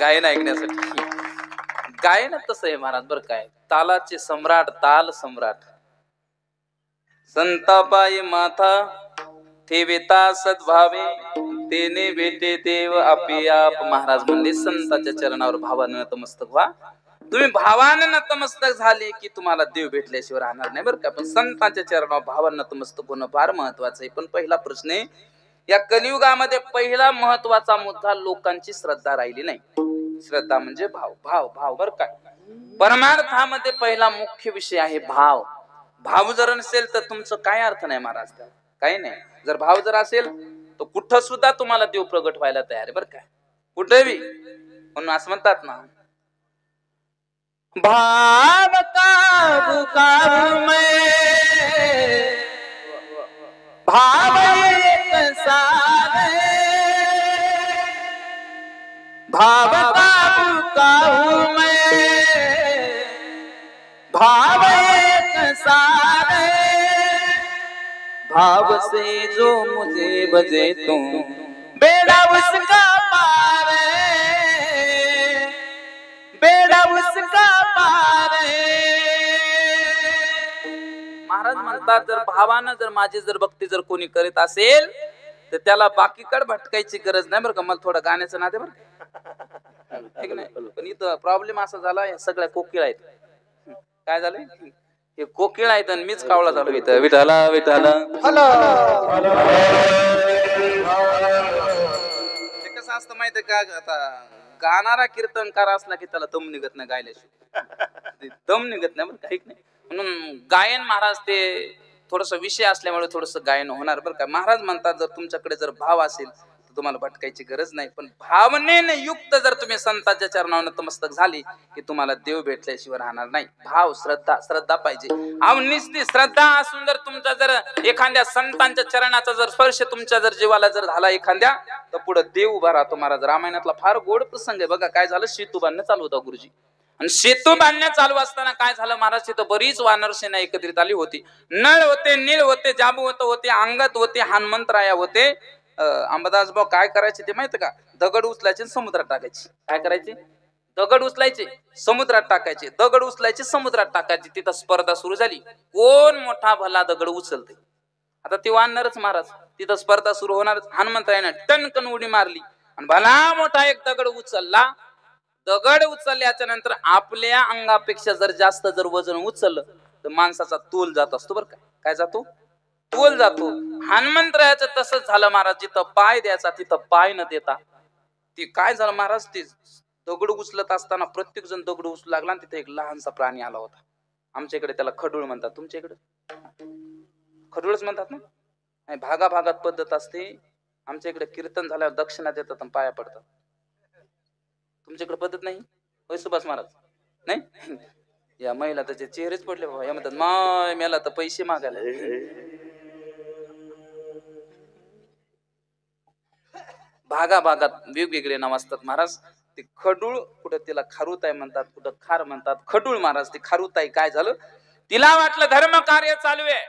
गायन ऐकण्यासाठी. गायन तसं आहे महाराज बर काय, तालाचे सम्राट, ताल सम्राट. संतापाय माथा ठेविता सद्भावे, तेने भेटे देव आपे आप. महाराज म्हणले संताच्या चरणावर भावानं नतमस्तक व्हा. तुम्ही भावानं नतमस्तक झाले की तुम्हाला देव भेटल्याशिवाय राहणार नाही बरं का. पण संतांच्या चरणावर भावानं नतमस्तक होणं फार महत्वाचं आहे. पण पहिला प्रश्न आहे, या कलियुगामध्ये पहिला महत्वाचा मुद्दा लोकांची श्रद्धा राहिली नाही. श्रद्धा म्हणजे भाव, भाव भाव बर का. परमार्थामध्ये पहिला मुख्य विषय आहे भाव. भाव जर नसेल तर तुमचं काय अर्थ नाही महाराज, काही नाही. जर भाव जर असेल तर कुठं सुद्धा तुम्हाला देव प्रगट व्हायला तयार आहे बर का, कुठे बी. म्हणून असं म्हणतात ना, भाव काबू काबू में भाव एक सारे, भाव काबू काबू में भाव एक सारे, भाव से जो मुझे बजे तू बेड़ा उसका पार, बेड़ा उसका पार. महाराज म्हणतात जर भावानं जर माझी जर भक्ती जर कोणी करीत असेल तर त्याला बाकीकडे भटकायची गरज नाही बरं का. मला थोडं गाण्याचं नाद आहे बरं ठीक नाही. पण इथं प्रॉब्लेम असा झाला, या सगळ्या कोकिळा आहेत. काय झालंय, हे कोकिळा आहेत आणि मीच कावळा झालो इथं. विठाला विठाला ते कसं असतं माहितीये का, आता गाणारा कीर्तनकार असला की त्याला दम निघत नाही गायल्याशिवाय, दम निघत नाही बरं काही नाही. म्हणून गायन महाराज ते थोडस विषय असल्यामुळे थोडस गायन होणार बरं का. महाराज म्हणतात जर तुमच्याकडे जर भाव असेल तर तुम्हाला भटकायची गरज नाही. पण भावनेने युक्त जर तुम्ही संतांच्या चरणावर नतमस्तक झाली की तुम्हाला देव भेटल्याशिवाय राहणार नाही. भाव, श्रद्धा, श्रद्धा पाहिजे. निस्ती श्रद्धा असून जर तुमचा जर एखाद्या संतांच्या चरणाचा जर स्पर्श तुमच्या जर जीवाला जर झाला एखाद्या, तर पुढे देव उभा राहतो. महाराज रामायणातला फार गोड प्रसंग आहे बघा. काय झालं, सेतू बांधणं चालू होता गुरुजी, आणि सेतू बांधण्या चालू असताना काय झालं महाराज, तिथं बरीच वानर सेना एकत्रित आली होती. नळ होते, नीळ होते, जांबवंत होते, अंगत होते, हनुमंतराया होते. अंबादास भाऊ काय करायचे ते माहिती का, दगड उचलायचे समुद्रात टाकायचे. काय करायचे, दगड उचलायचे समुद्रात टाकायचे, दगड उचलायचे समुद्रात टाकायचे. तिथं स्पर्धा सुरू झाली, कोण मोठा भला दगड उचलते. आता ती वानरच महाराज, तिथं स्पर्धा सुरू होणारच. हनुमंतरायाने टणकन उडी मारली आणि भला मोठा एक दगड उचलला. दगड उचलल्याच्या नंतर आपल्या अंगापेक्षा जर जास्त जर वजन उचललं तर माणसाचा तोल जात असतो बरं का. काय जातो, तोल जातो. हनुमंतरायाचं तसंच झालं महाराज. जिथं पाय द्यायचा तिथं पाय न देता ती काय झालं महाराज, ते दगड उचलत असताना प्रत्येक जण दगड उचलू लागला आणि तिथे एक लहानसा प्राणी आला होता. आमच्या इकडे त्याला खडूळ म्हणतात, तुमच्या इकडे खडूळच म्हणतात ना. नाही, भागाभागात पद्धत असते. आमच्या इकडे कीर्तन झाल्यावर दक्षिणा देतात आणि पाया पडतात. तुमच्याकडे पद्धत नाही होय सुभाष महाराज? नाही. या महिला त्याचे चेहरेच पडले बाबा. या म्हणतात माय मेला तर पैसे मागायला. भागाभागात वेगवेगळे नाव असतात महाराज. ते खडूळ, कुठं तिला खारुताई म्हणतात, कुठं खार म्हणतात. खडूळ महाराज, ती खारुताई काय झालं, तिला वाटलं धर्म कार्य चालू आहे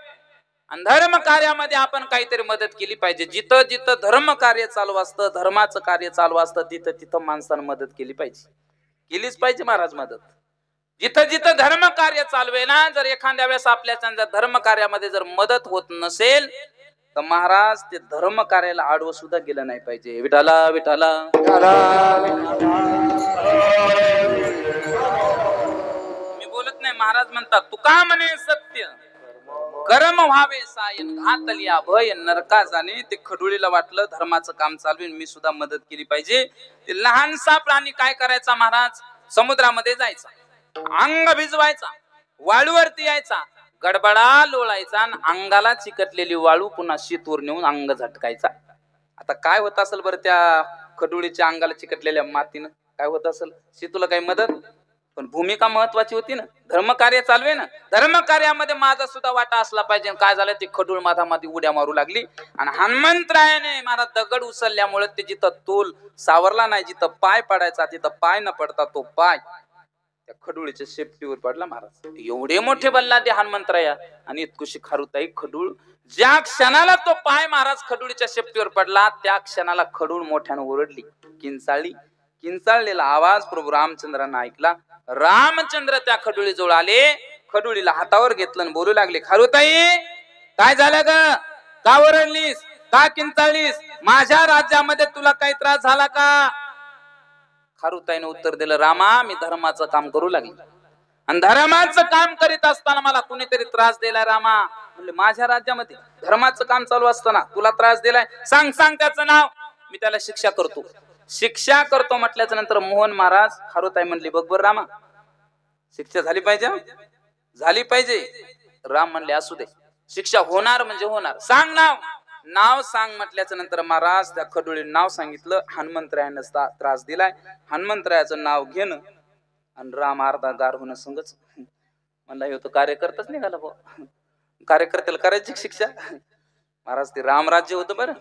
आणि धर्म कार्यामध्ये आपण काहीतरी मदत केली पाहिजे. जिथं जिथं धर्म कार्य चालू असतं, धर्माचं कार्य चालू असतं, तिथं तिथं माणसानं मदत केली पाहिजे. केलीच पाहिजे महाराज मदत. जिथं जिथं धर्म कार्य चालू आहे ना, जर एखाद्या वेळेस आपल्या धर्म कार्यामध्ये जर मदत होत नसेल तर महाराज ते धर्म कार्याला आडवं सुद्धा गेलं नाही पाहिजे. विठाला विठाला. मी बोलत नाही, महाराज म्हणतात तुका म्हणे सत्य कर्म व्हावे सायन घातलिया भय नरका जाणे. ते खडुळीला वाटलं धर्माचं काम चालू आहे, मी सुद्धा मदत केली पाहिजे. ते लहानसा प्राणी काय करायचा महाराज, समुद्रामध्ये जायचा, अंग भिजवायचा, वाळूवरती यायचा, गडबडा लोळायचा आणि अंगाला चिकटलेली वाळू पुन्हा शीतवर नेऊन अंग झटकायचा. आता काय होत असेल बरं त्या खडुळीच्या अंगाला चिकटलेल्या मातीनं? काय होत असेल? शीतूला काही मदत? पण भूमिका महत्वाची होती ना, धर्म कार्य चालू आहे ना, धर्म कार्यामध्ये माझा सुद्धा वाटा असला पाहिजे. काय झालं, ती खडूळ माथामध्ये उड्या मारू लागली आणि हनुमंतरायाने मला दगड उचलल्यामुळे ते जिथं तोल सावरला नाही, जिथं पाय पडायचा तिथं पाय न पडता तो पाय त्या खडुळीच्या शेपटीवर पडला महाराज. एवढे मोठे बल्लादे हनुमंतराया आणि इतकुशी खारुताई खडूळ. ज्या क्षणाला तो पाय महाराज खडुळीच्या शेपटीवर पडला त्या क्षणाला खडूळ मोठ्यानं ओरडली, किंचाळली. किंचाळलेला आवाज प्रभू रामचंद्रांना ऐकला. रामचंद्र त्या खडुळी जवळ आले, खडुळीला हातावर घेतलं आणि बोलू लागले, खारुताई काय झालं ग, का ओरडलीस, का किंचाळलीस, माझ्या राज्यामध्ये तुला काही त्रास झाला का? खारुताईने उत्तर दिलं, रामा मी धर्माचं काम करू लागले आणि धर्माचं काम करीत असताना मला कुणीतरी त्रास दिलाय रामा. म्हणले माझ्या राज्यामध्ये धर्माचं काम चालू असताना तुला त्रास दिलाय, सांग सांग त्याचं नाव, मी त्याला शिक्षा करतो. शिक्षा करतो म्हटल्याच्या नंतर मोहन महाराज खारुताई म्हणली, बघ बर रामा शिक्षा झाली पाहिजे, झाली पाहिजे. राम म्हणले असू दे, शिक्षा होणार म्हणजे होणार, सांग नाव. नाव सांग म्हटल्याच्या नंतर महाराज त्या खडुळीने नाव सांगितलं. हनुमंतरायानं त्रास दिलाय, हनुमंतरायाचं नाव घेणं आणि राम अर्धा गार होणं संगच. म्हणला हे तो कार्यकर्ताच निघाला भाऊ, कार्यकर्त्याला करायची शिक्षा. महाराज ते रामराज्य होतं बरं.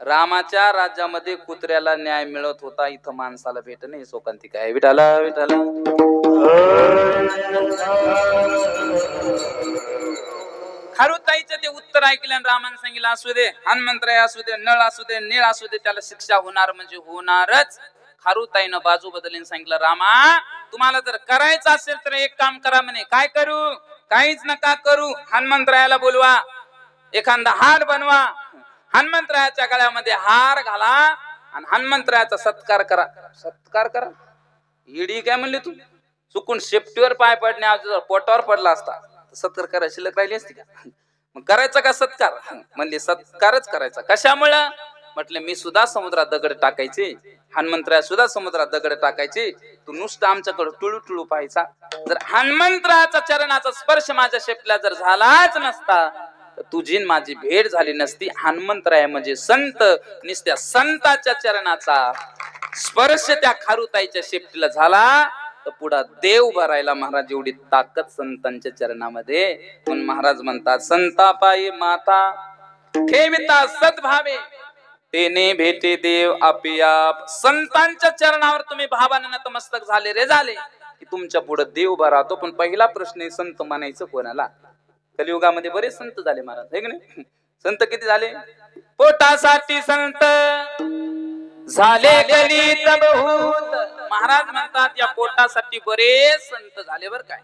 रामाच्या राज्यामध्ये कुत्र्याला न्याय मिळत होता, इथं माणसाला भेट नाही. शोकांती काय विठाला विठाला. खारुताईचं ते उत्तर ऐकल्यान रामाने सांगितलं, असू दे हनुमंतराय असू दे, नळ असू दे, नीळ असू दे, त्याला शिक्षा होणार म्हणजे होणारच. खारुताईनं बाजू बदलून सांगितलं, रामा तुम्हाला जर करायचं असेल तर एक काम करा म्हणे. काय करू? काहीच नका करू, हनुमंतरायाला बोलवा, एखादा हार बनवा, हनुमंतरायाच्या गळ्यामध्ये हार घाला आणि हनुमंतरायाचा सत्कार करा. सत्कार करा? इडी काय म्हणली तू? चुकून शेपटीवर पाय पडण्या जर पोटावर पडला असता सत्कार करायची शिल्लक राहिली असती का? मग करायचा का सत्कार? म्हणले सत्कारच करायचा. कशामुळं? म्हटलं मी सुद्धा समुद्रात दगड टाकायचे, हनुमंतराया सुद्धा समुद्रात दगड टाकायचे, तू नुसतं आमच्याकडे टुळू टुळू पाहायचा. जर हनुमंतरायाचा चरणाचा स्पर्श माझ्या शेपटीला जर झालाच नसता तर तुझी माझी भेट झाली नसती. हनुमंतराय म्हणजे संत, निस्त्या संताच्या चरणाचा स्पर्श त्या खारुताईच्या शेपटीला झाला तर पुढा देव भरायला महाराज एवढी ताकद संतांच्या चरणामध्ये. पण महाराज म्हणतात, संतापायी माता ठेविता सद्भावे तेने भेटे देव आपियाप. संतांच्या चरणावर तुम्ही भावाने नतमस्तक झाले रे झाले की तुमच्या पुढे देव भरातो. पण पहिला प्रश्न आहे, संत म्हणायचं कोणाला? कलियुगामध्ये बरेच संत झाले महाराज, है की नाही? संत किती झाले? पोटासाठी संत झाले गणित बहुत. महाराज म्हणतात या पोटासाठी बरेच संत झाले बर काय.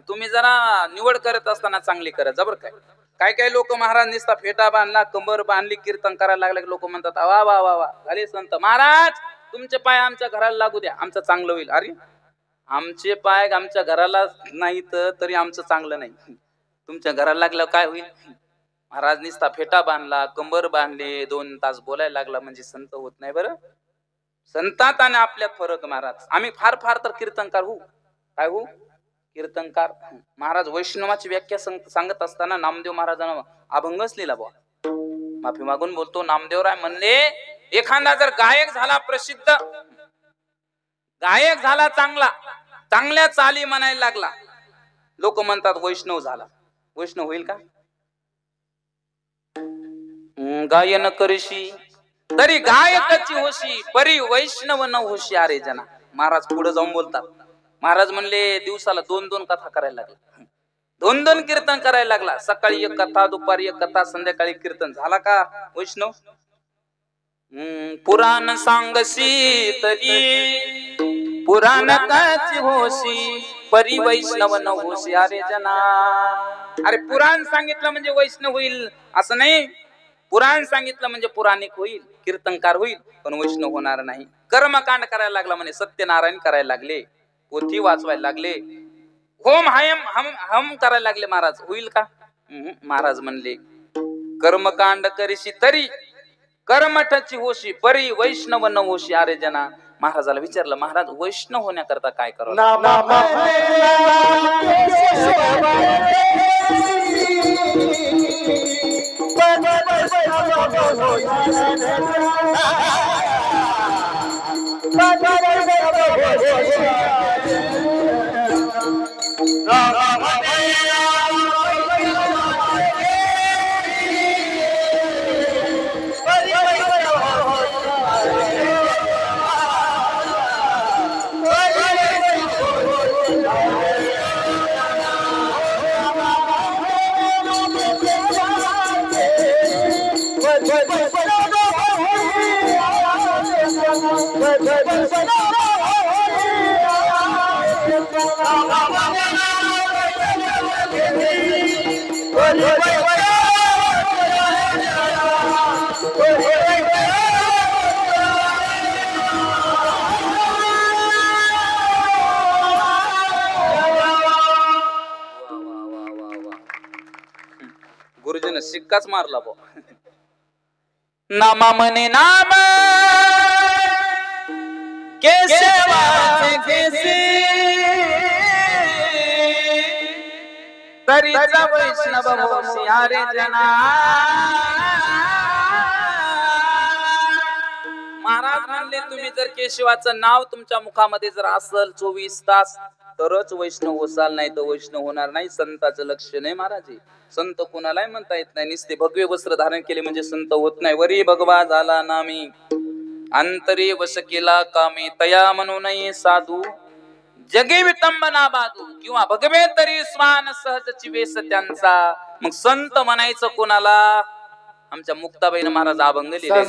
तुम्ही जरा निवड करत असताना चांगली करत जा बर काय. काय काय लोक महाराज निसता फेटा बांधला, कंबर बांधली, कीर्तन करायला लागले, लोक म्हणतात वा वा वा वा झाले संत. महाराज तुमचे पाय आमच्या घराला लागू द्या, आमचं चांगलं होईल. अरे आमचे पाय आमच्या घराला नाही तरी आमचं चांगलं नाही, तुमच्या घराला लागलं काय होईल? महाराज निसता फेटा बांधला, कंबर बांधले, 2 तास बोलायला लागला म्हणजे संत होत नाही बरं. संतात आणि आपल्यात फरक महाराज. आम्ही फार फार तर कीर्तनकार होऊ. काय होऊ? कीर्तनकार. महाराज वैष्णवाची व्याख्या सांगत असताना नामदेव महाराजांना अभंगच लिहिला बुवा. माफी मागून बोलतो. नामदेवराय म्हणले एखादा जर गायक झाला, प्रसिद्ध गायक झाला, चांगल्या चाली म्हणायला लागला, लोक म्हणतात वैष्णव झाला. वैष्णव होईल का? गायन करशी तरी गायकाची होशी, परी वैष्णव न होशी अरे जना. महाराज पुढे जाऊन बोलतात. महाराज म्हणले दिवसाला 2-2 कथा करायला लागला, 2-2 कीर्तन करायला लागला. सकाळी एक कथा, दुपारी एक कथा, संध्याकाळी कीर्तन. झाला का वैष्णव? पुराण सांगसी तरी पुराण काची होशी, परी वैष्णव न होशी अरे जना. अरे पुराण सांगितलं म्हणजे वैष्णव होईल असं नाही. पुराण सांगितलं म्हणजे पुराणिक होईल, कीर्तनकार होईल, पण वैष्णव होणार नाही. कर्मकांड करायला लागला म्हणे, सत्यनारायण करायला लागले, पोथी वाचवायला लागले, होम हम करायला लागले. महाराज होईल का? महाराज म्हणले कर्मकांड करीशी तरी कर्मठाची होशी, परी वैष्णव न होशी अरे जना. महाराजाला विचारलं, महाराज वैष्णव होण्याकरता काय करावं? गुरुजीने शिक्काच मारला बो. नामा म्हणे नाम केशवाचे केसी, तरीचा वैष्णव होशी अरे जना. महाराज म्हणले तुम्ही जर केशवाचं नाव तुमच्या मुखामध्ये जर असल 24 तास तरच वैष्णव होसाल, नाही तर वैष्णव होणार नाही. संताचं लक्ष नाही महाराज. संत कोणालाही म्हणता येत नाही. नुसते भगवे वस्त्र धारण केले म्हणजे संत होत नाही. वरी भगवा झाला नामी अंतरे वश केला कामी, तया म्हणून साधू जगे विटंबना बाधू. किंवा भगवे तरी स्वान सहजची वेश त्यांचा. मग संत म्हणायचं कोणाला? आमच्या मुक्ताबाईनं महाराज अभंग लिहिले.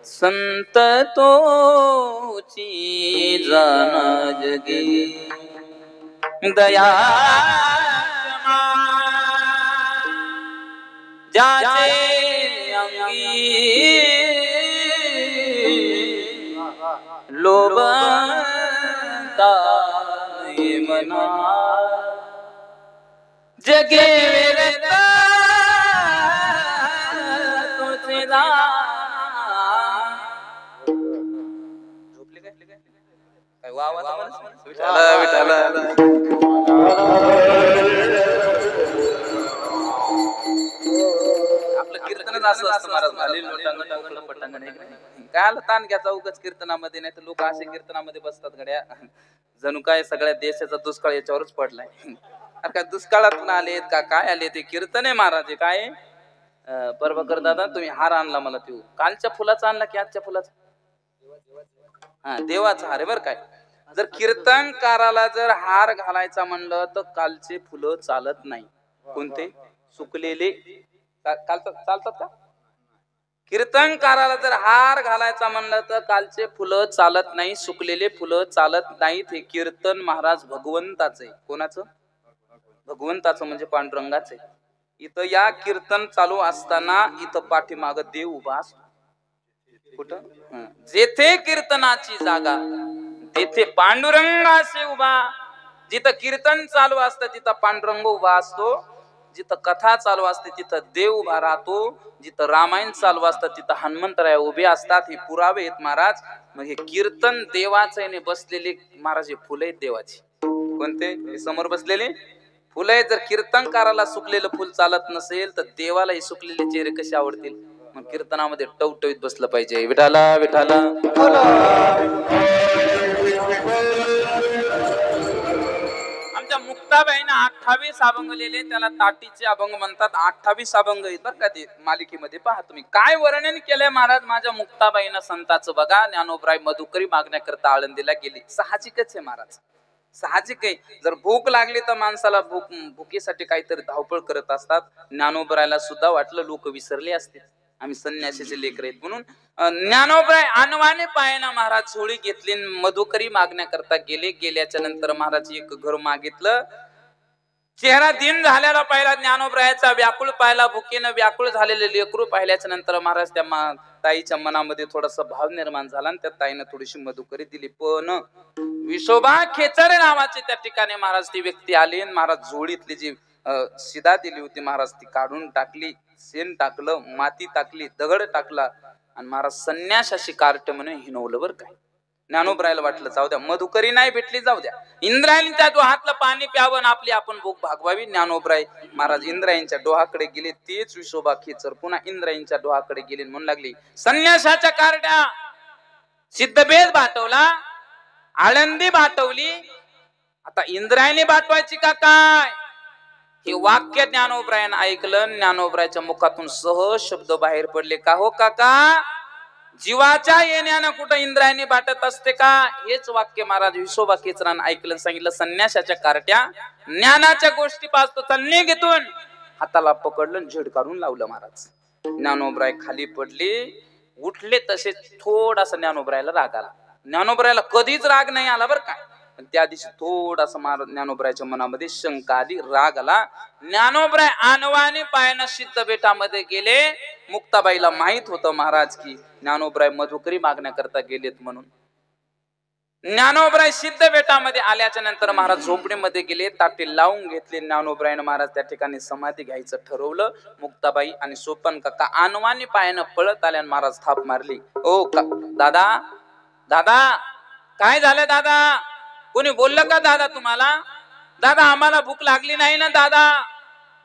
संत तोची जाण जगी दया ज्याचे अंगी लोभता मना जगे वेरता तोचे आपलं कीर्तनच असं असतं महाराज. काय ताण घ्यायचा उगाच कीर्तनामध्ये, नाही तर लोक असे कीर्तनामध्ये बसतात गड्या जणू काय सगळ्या देशाचा दुष्काळ याच्यावरच पडलाय. अरे काय दुष्काळातून आलेत का काय आले? ते कीर्तन आहे महाराज. काय परभकर दादा तुम्ही हार आणला मला, तो कालच्या फुलाचा आणला की आजच्या फुलाचा? हा देवाचा हार आहे बर. काय जर कीर्तनकाराला जर हार घालायचा म्हणलं तर कालचे फुलं चालत नाही. कोणते? सुकलेले चालतात का? कीर्तनकाराला जर हार घालायचा म्हणलं तर कालचे फुलं चालत नाही, सुकलेले फुलं चालत नाहीत. हे कीर्तन महाराज भगवंताचं आहे. कोणाचं? भगवंताचं म्हणजे पांडुरंगाचं आहे. इथं या कीर्तन चालू असताना इथं पाठीमाग देव उभा असतो. कुठं? जेथे कीर्तनाची जागा तेथे पांडुरंगाशी उभा. जिथं कीर्तन चालू असतं तिथं पांडुरंग उभा असतो. जिथं कथा चालू असते तिथं देव उभा राहतो. जिथं रामायण चालू असतं तिथं हनुमंतराय उभे असतात. हे पुरावे आहेत महाराज. मग हे कीर्तन देवाचे बसलेले महाराज, हे फुलं आहेत देवाची. कोणते? हे समोर बसलेले फुलं आहेत. जर कीर्तनकाराला सुकलेलं फुल चालत नसेल तर देवालाही सुकलेले चेहरे कसे आवडतील? मग कीर्तनामध्ये टवटवीत बसलं पाहिजे. विठाला विठाला. आमच्या मुक्ताबाईनं 28 अभंग लिहिले, त्याला ताटीचे अभंग म्हणतात. 28 अभंग आहेत बरं का ते मालिकेमध्ये. पहा तुम्ही काय वर्णन केलंय महाराज माझ्या मुक्ताबाईनं संताचं. बघा, ज्ञानोबराय मधुकरी मागण्याकरता आळंदीला गेली. साहजिकच आहे महाराज, साहजिक आहे. जर भूक लागली तर माणसाला भुकेसाठी काहीतरी धावपळ करत असतात. ज्ञानोबरायला सुद्धा वाटलं लोक विसरले असतील, आम्ही संन्यासीचे लेकर आहेत म्हणून. ज्ञानोबराय अनवाने पायानं महाराज सोळी घेतली, मधुकरी मागण्याकरता गेले. गेल्याच्या नंतर महाराज एक घर मागितलं. चेहरा दिन झालेला पाहिला ज्ञानोबरायाचा, व्याकुळ पाहिला, भुकेनं व्याकुळ झालेले लेकरू पाहिल्याच्या नंतर महाराज त्या ताईच्या मनामध्ये थोडासा भाव निर्माण झाला आणि त्या ताईनं थोडीशी मधुकरी दिली. पण विशोबा खेचरे नावाचे त्या ठिकाणी महाराज ती व्यक्ती आली. महाराज झोळीतली जी शिदा दिली होती महाराज ती काढून टाकली. शेण टाकलं, माती टाकली, दगड टाकला आणि महाराज संन्याशाशी कार्ट म्हणून हिनवलं. बरं काय ज्ञानोबरायला वाटलं जाऊ द्या, मधुकरी नाही भेटली जाऊ द्या, इंद्रायणीच्या डोहातलं पाणी प्यावं आणि आपली आपण भूक भागवावी. ज्ञानोबराय महाराज इंद्रायणीच्या डोहाकडे गेले. तेच विशोबा खेचर पुन्हा इंद्रायणीच्या डोहाकडे गेले. म्हणून लागली संन्यासाच्या कार्ट्या सिद्धबेद बाटवला, आळंदी बाटवली, आता इंद्रायणी बाटवायची का काय? हे वाक्य ज्ञानोबरायानं ऐकलं. ज्ञानोबरायाच्या मुखातून सहज शब्द बाहेर पडले. का हो काका, जीवाच्या येण्यानं कुठं इंद्रायणी बाटत असते का? हेच वाक्य महाराज विशोबा खेचरानं ऐकलं. सांगितलं संन्यासाच्या कार्ट्या ज्ञानाच्या गोष्टी पाहतो, चलने घेतून हाताला पकडलं, झेड काढून लावलं. महाराज ज्ञानोबराय खाली पडले, उठले तसे थोडासा ज्ञानोबरायला राग आला. ज्ञानोबरायला कधीच राग नाही आला बरं काय, त्या दिवशी थोडासा महाराज ज्ञानोबरायच्या मनामध्ये शंका आली, राग आला. ज्ञानोबराय अनवाणी पायानं सिद्ध बेटामध्ये गेले. मुक्ताबाईला माहित होतं महाराज की ज्ञानोबराय मधुकरी मागण्याकरता गेलेत म्हणून. ज्ञानोबराय सिद्ध बेटामध्ये आल्याच्या नंतर महाराज झोपडीमध्ये गेले, ताटी लावून घेतले. ज्ञानोबरायनं महाराज त्या ठिकाणी समाधी घ्यायचं ठरवलं. मुक्ताबाई आणि सोपन काका अनवानी पायानं पळत आल्या. महाराज थाप मारली. ओ दादा, दादा काय झालं दादा? कोणी बोललं का दादा तुम्हाला? दादा आम्हाला भूक लागली नाही ना दादा.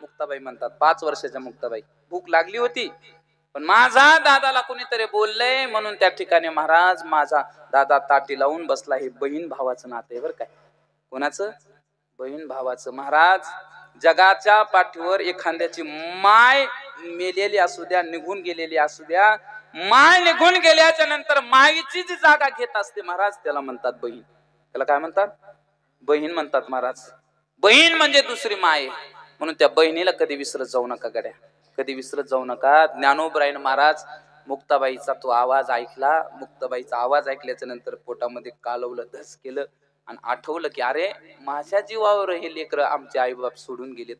मुक्ताबाई म्हणतात, 5 वर्षाच्या मुक्ताबाई, भूक लागली होती पण माझा दादाला कोणीतरी बोललंय म्हणून त्या ठिकाणी महाराज माझा दादा ताटी लावून बसला. हे बहीण भावाचं नातं आहे बरं काय. कोणाचं? बहीण भावाचं. महाराज जगाच्या पाठीवर एखाद्याची माय मेलेली असू द्या, निघून गेलेली असू द्या, माय निघून गेल्याच्या नंतर माईची जी जागा घेत असते महाराज, त्याला म्हणतात बहीण. त्याला काय म्हणतात? बहीण म्हणतात महाराज. बहीण म्हणजे दुसरी माय. म्हणून त्या बहिणीला कधी विसरत जाऊ नका गड्या, कधी विसरत जाऊ नका. ज्ञानोबरायन महाराज मुक्ताबाईचा तो आवाज ऐकला. मुक्ताबाईचा आवाज ऐकल्याच्या नंतर पोटामध्ये कालवलं, धस केलं आणि आठवलं की अरे माझ्या जीवावर हे लेकरं आमचे आई बाप सोडून गेलेत.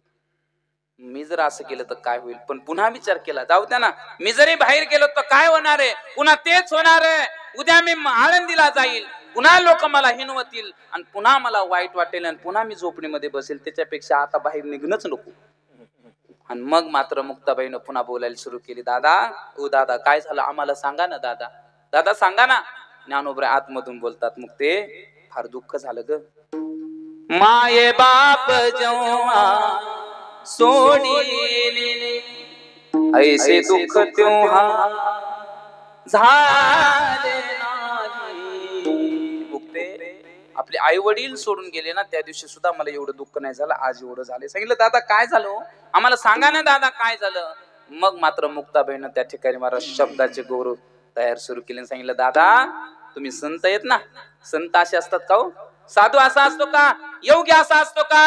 मी जर असं केलं तर काय होईल? पण पुन्हा विचार केला, जाऊ द्या ना, मी जरी बाहेर गेलो तर काय होणार आहे? पुन्हा तेच होणार आहे. उद्या मी आळंदीला जाईल, पुन्हा लोक मला हिनवतील आणि पुन्हा मला वाईट वाटेल आणि पुन्हा मी झोपडीमध्ये बसेल. त्याच्यापेक्षा आता बाहेर निघणंच नको. आणि मग मात्र मुक्ताबाईनं पुन्हा बोलायला सुरू केली. दादा, ओ दादा काय झालं आम्हाला सांगा ना दादा, दादा सांगा ना. ज्ञानोबराय आतमधून बोलतात, मग ते फार दुःख झालं ग. माये बाप जेव्हा सोडीले ऐसे दुःख तेव्हा झाले नाही. मुक्ते आपले आई वडील सोडून गेले ना, त्या दिवशी सुद्धा मला एवढं दुःख नाही झालं, आज एवढं झालं. सांगितलं दादा काय झालं आम्हाला सांगा ना दादा काय झालं. मग मात्र मुक्ताबाईनं त्या ठिकाणी मला शब्दाचे गौरव तयार सुरू केले. सांगितलं दादा तुम्ही संत आहेत ना, संत असे असतात का हो? साधू असा असतो का? योगी असा असतो का?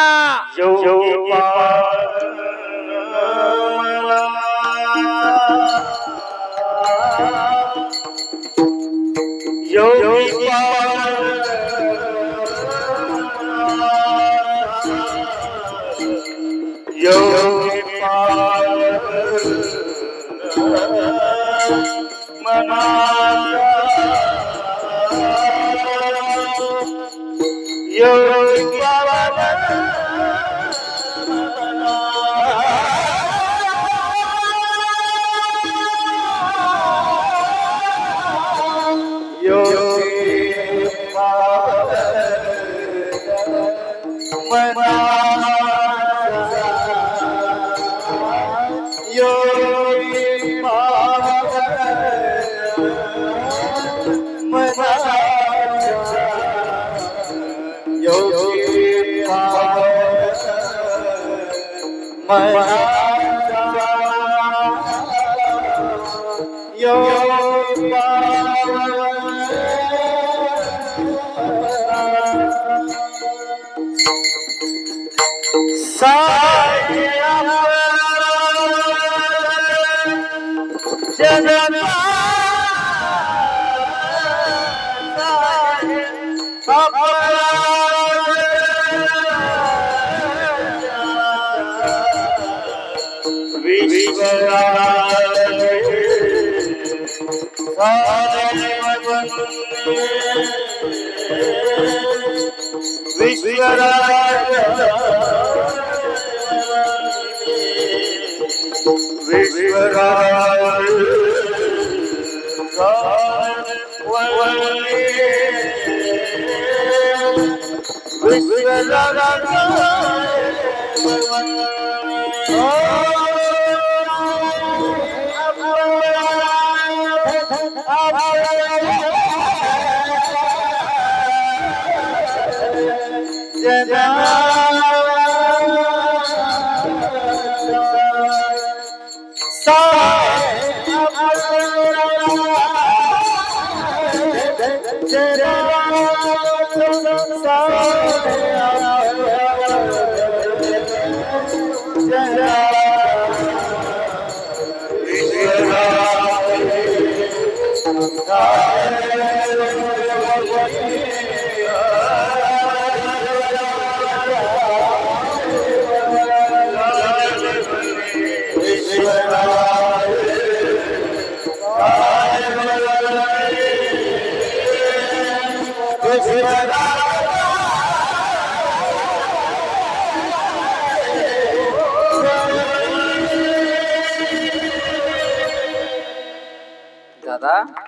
दादा?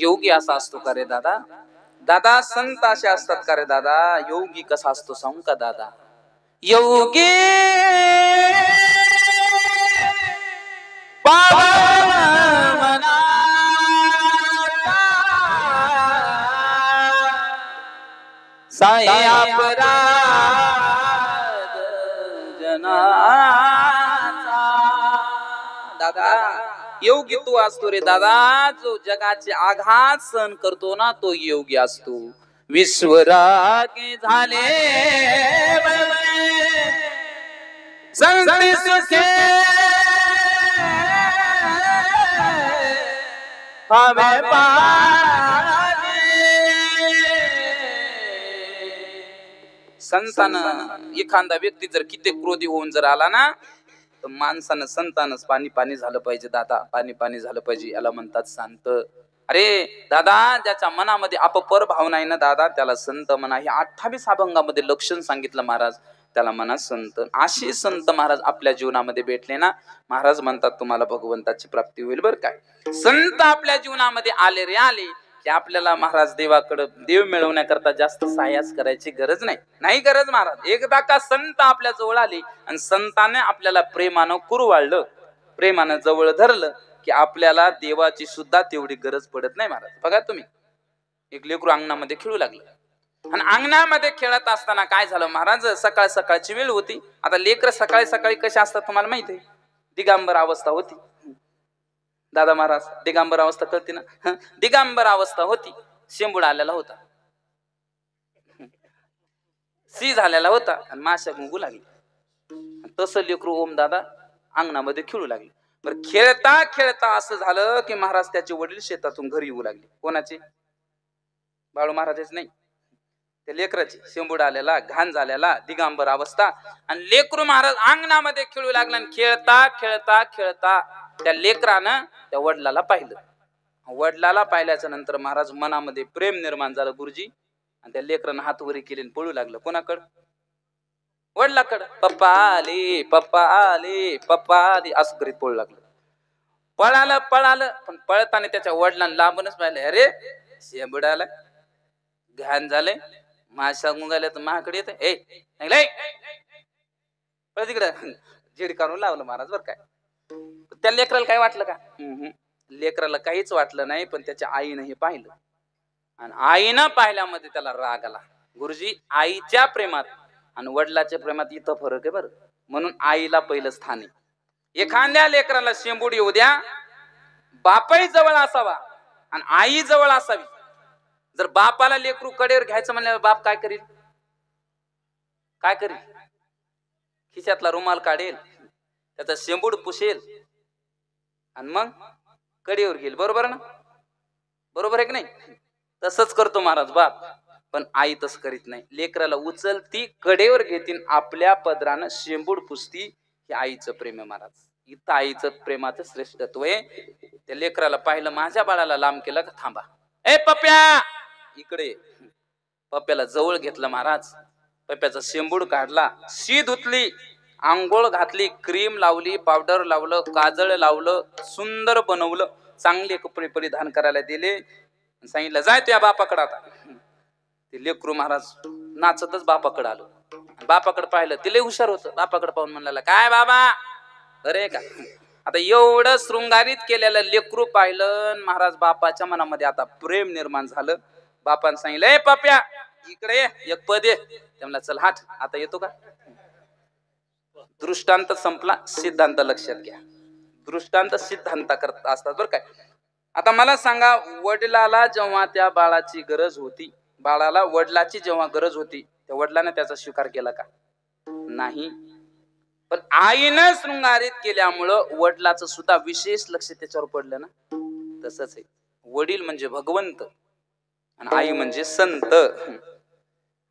योगी असा असतो का रे दादा? दादा संत असे असतात का रे दादा? योगी कसा असतो सांगू का दादा? योगी साई अपराध जनाचा. दादा योगी तू असतो रे दादा, जो जगाचे आघात सहन करतो ना तो योगी असतो. विश्वरागे झाले संती सुखे हमें संतानं एखादा व्यक्ती जर किती क्रोधी होऊन जर आला ना तर माणसानं संतानच पाणी पाणी झालं पाहिजे दादा, पाणी पाणी झालं पाहिजे. याला म्हणतात संत. अरे दादा ज्याच्या मनामध्ये अपपर भावना आहे ना दादा त्याला संत म्हणा. हे 28 अभंगामध्ये लक्षण सांगितलं महाराज, त्याला म्हणा संत. असे संत महाराज आपल्या जीवनामध्ये भेटले ना महाराज म्हणतात तुम्हाला भगवंताची प्राप्ती होईल. बरं काय संत आपल्या जीवनामध्ये आले रे आले की आपल्याला महाराज देवाकडे देव मिळवण्याकरता जास्त सायास करायची गरज नाही गरज महाराज. एकदा का संत आपल्या जवळ आले आणि संताने आपल्याला प्रेमानं कुरवाळलं, प्रेमानं जवळ धरलं की आपल्याला देवाची सुद्धा तेवढी गरज पडत नाही महाराज. बघा तुम्ही एक लेकरू अंगणामध्ये खेळू लागलं आणि अंगणामध्ये खेळत असताना काय झालं महाराज, सकाळ सकाळची वेळ होती. आता लेकर सकाळी सकाळी कशी असतात तुम्हाला माहिती आहे? दिगंबर अवस्था होती दादा महाराज. दिगंबर अवस्था कळते ना? दिगंबर अवस्था होती. शेंबूड आलेला होता, सी झालेला होता आणि माशा गुंगू लागली. तसं लेकरू ओम दादा अंगणामध्ये खेळू लागले. बरं खेळता खेळता असं झालं की महाराज त्याचे वडील शेतातून घरी येऊ लागले. कोणाचे? बाळू महाराजच नाही, त्या लेकराची. शेंबूड आलेला, घाण झालेला, दिगंबर अवस्था आणि लेकरू महाराज अंगणामध्ये खेळू लागला. आणि खेळता खेळता खेळता त्या लेकरानं त्या वडिलाला पाहिलं. वडिलाला पाहिल्याच्या नंतर महाराज मनामध्ये प्रेम निर्माण झालं गुरुजी. आणि त्या लेकरानं हात वरी केले आणि पळू लागलं. कोणाकडं? वडिलाकडं. पप्पा आले पप्पा आले पप्पा आले असं करीत पळू लागलं. पळालं पण पळताना त्याच्या वडिलांना लांबूनच पाहिलं. अरे शेंबूड आला, घाण झालंय, माशा गुंगाल्या तर माझ्याकडे येत तिकडं झेड काढून लावलं महाराज. बरं काय त्या लेकराला काय वाटलं का? लेकराला काहीच वाटलं नाही. पण त्याच्या आईनं हे पाहिलं आणि आईनं पाहिल्यामध्ये त्याला राग आला. गुरुजी आईच्या प्रेमात आणि वडिलाच्या प्रेमात इथं फरक आहे बरं. म्हणून आईला पहिलं स्थान आहे. एखाद्या लेकराला शेंबूड येऊ द्या, बापाई जवळ असावा आणि आई जवळ असावी. जर बापाला लेकरू कडेवर घ्यायचं म्हणल्यावर बाप काय करील? काय करील? खिशातला रुमाल काढेल, त्याचा शेंबूड पुसेल आणि मग कडेवर घेईल. बरोबर ना? बरोबर आहे की नाही? तसंच करतो महाराज बाप. पण आई तसं करीत नाही. लेकराला उचलती, कडेवर घेतील, आपल्या पदरानं शेंबूड पुसती. हे आईचं प्रेम आहे महाराज. इथं आईचं प्रेमाचं श्रेष्ठत्व आहे. त्या लेकराला पाहिलं, माझ्या बाळाला लांब केलं का थांबा, ए पप्प्या इकडे. पप्प्याला जवळ घेतलं महाराज. पप्प्याचा शेंबूड काढला, शी धुतली, आंघोळ घातली, क्रीम लावली, पावडर लावलं, काजळ लावलं, सुंदर बनवलं, चांगले कपडे परिधान करायला दिले. सांगितलं जाय तुझ्या बापाकडे. आता ते लेकरू महाराज नाचतच बापाकडे आलो. बापाकडे पाहिलं, तिला हुशार होतं. बापाकडे पाहून म्हणला, काय बाबा अरे का? आता एवढं शृंगारित केलेलं लेकरू पाहिलं महाराज. बापाच्या मनामध्ये आता प्रेम निर्माण झालं. बापाने सांगितलं, ए पप्प्या इकडे एक पद ये. त्याला चल हाट. आता येतो का? दृष्टांत संपला, सिद्धांत लक्षात घ्या. दृष्टांत सिद्धांत करत असतात बरं काय. आता मला सांगा, वडिलाला जेव्हा त्या बाळाची गरज होती, बाळाला वडिलाची जेव्हा गरज होती, त्या वडिलाने त्याचा स्वीकार केला का? नाही. पण आईनं शृंगारित केल्यामुळं वडिलाचं सुद्धा विशेष लक्ष त्याच्यावर पडलं ना. तसंच आहे, वडील म्हणजे भगवंत आणि आई म्हणजे संत.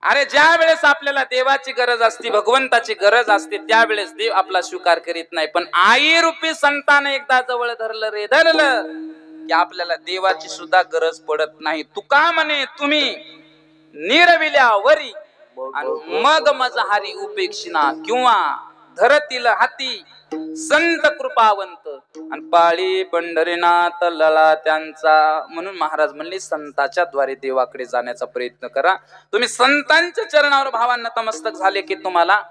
अरे ज्या वेळेस आपल्याला देवाची गरज असते, भगवंताची गरज असते, त्यावेळेस देव आपला स्वीकार करीत नाही. पण आई रूपी संताने एकदा जवळ धरलं रे धरलं की आपल्याला देवाची सुद्धा गरज पडत नाही. तुका म्हणे तुम्ही निरविल्यावरी आणि मग मजहारी उपेक्षिना किंवा धरतील हाती संत कृपावंत आणि पाळी पंढरीनाथ लळा त्यांचा. म्हणून महाराज म्हणले संताच्या द्वारे देवाकडे जाण्याचा प्रयत्न करा. तुम्ही संतांच्या चरणावर भावांना नतमस्तक झाले की तुम्हाला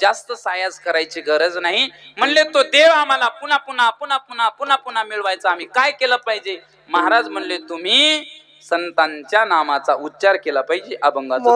जास्त सायास करायची गरज नाही. म्हणले तो देव आम्हाला पुन्हा पुन्हा पुन्हा पुन्हा पुन्हा पुन्हा मिळवायचा, आम्ही काय केलं पाहिजे? महाराज म्हणले तुम्ही संतांच्या नामाचा उच्चार केला पाहिजे. अभंगाचं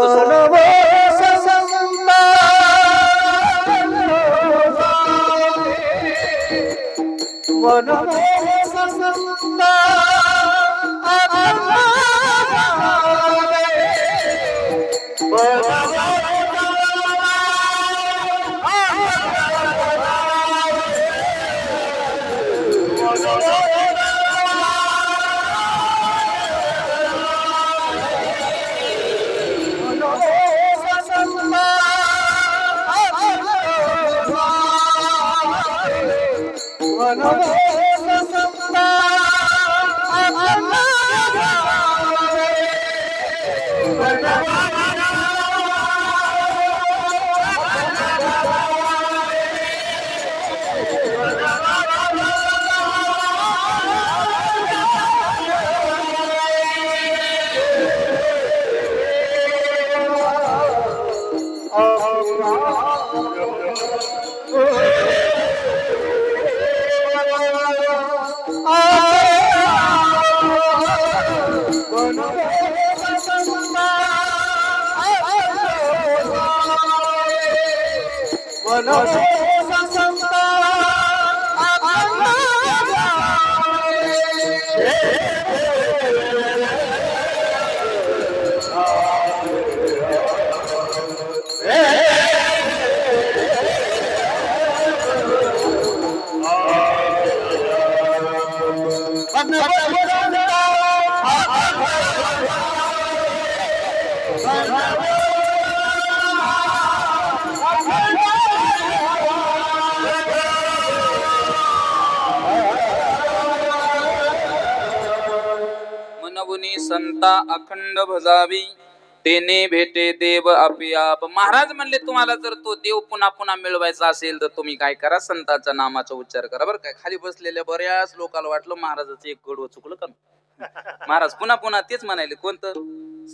संता अखंड भजावी तेने भेटे देव आपिआप. महाराज म्हणले तुम्हाला जर तो देव पुन्हा पुन्हा मिळवायचा असेल तर तुम्ही काय करा, संतांच्या नामाचा उच्चार करा. बरं काय, खाली बसलेल्या बऱ्याच लोकांना वाटलं महाराजाचं एक कडवं चुकलं का. महाराज पुन्हा पुन्हा तेच म्हणाले, कोणतं?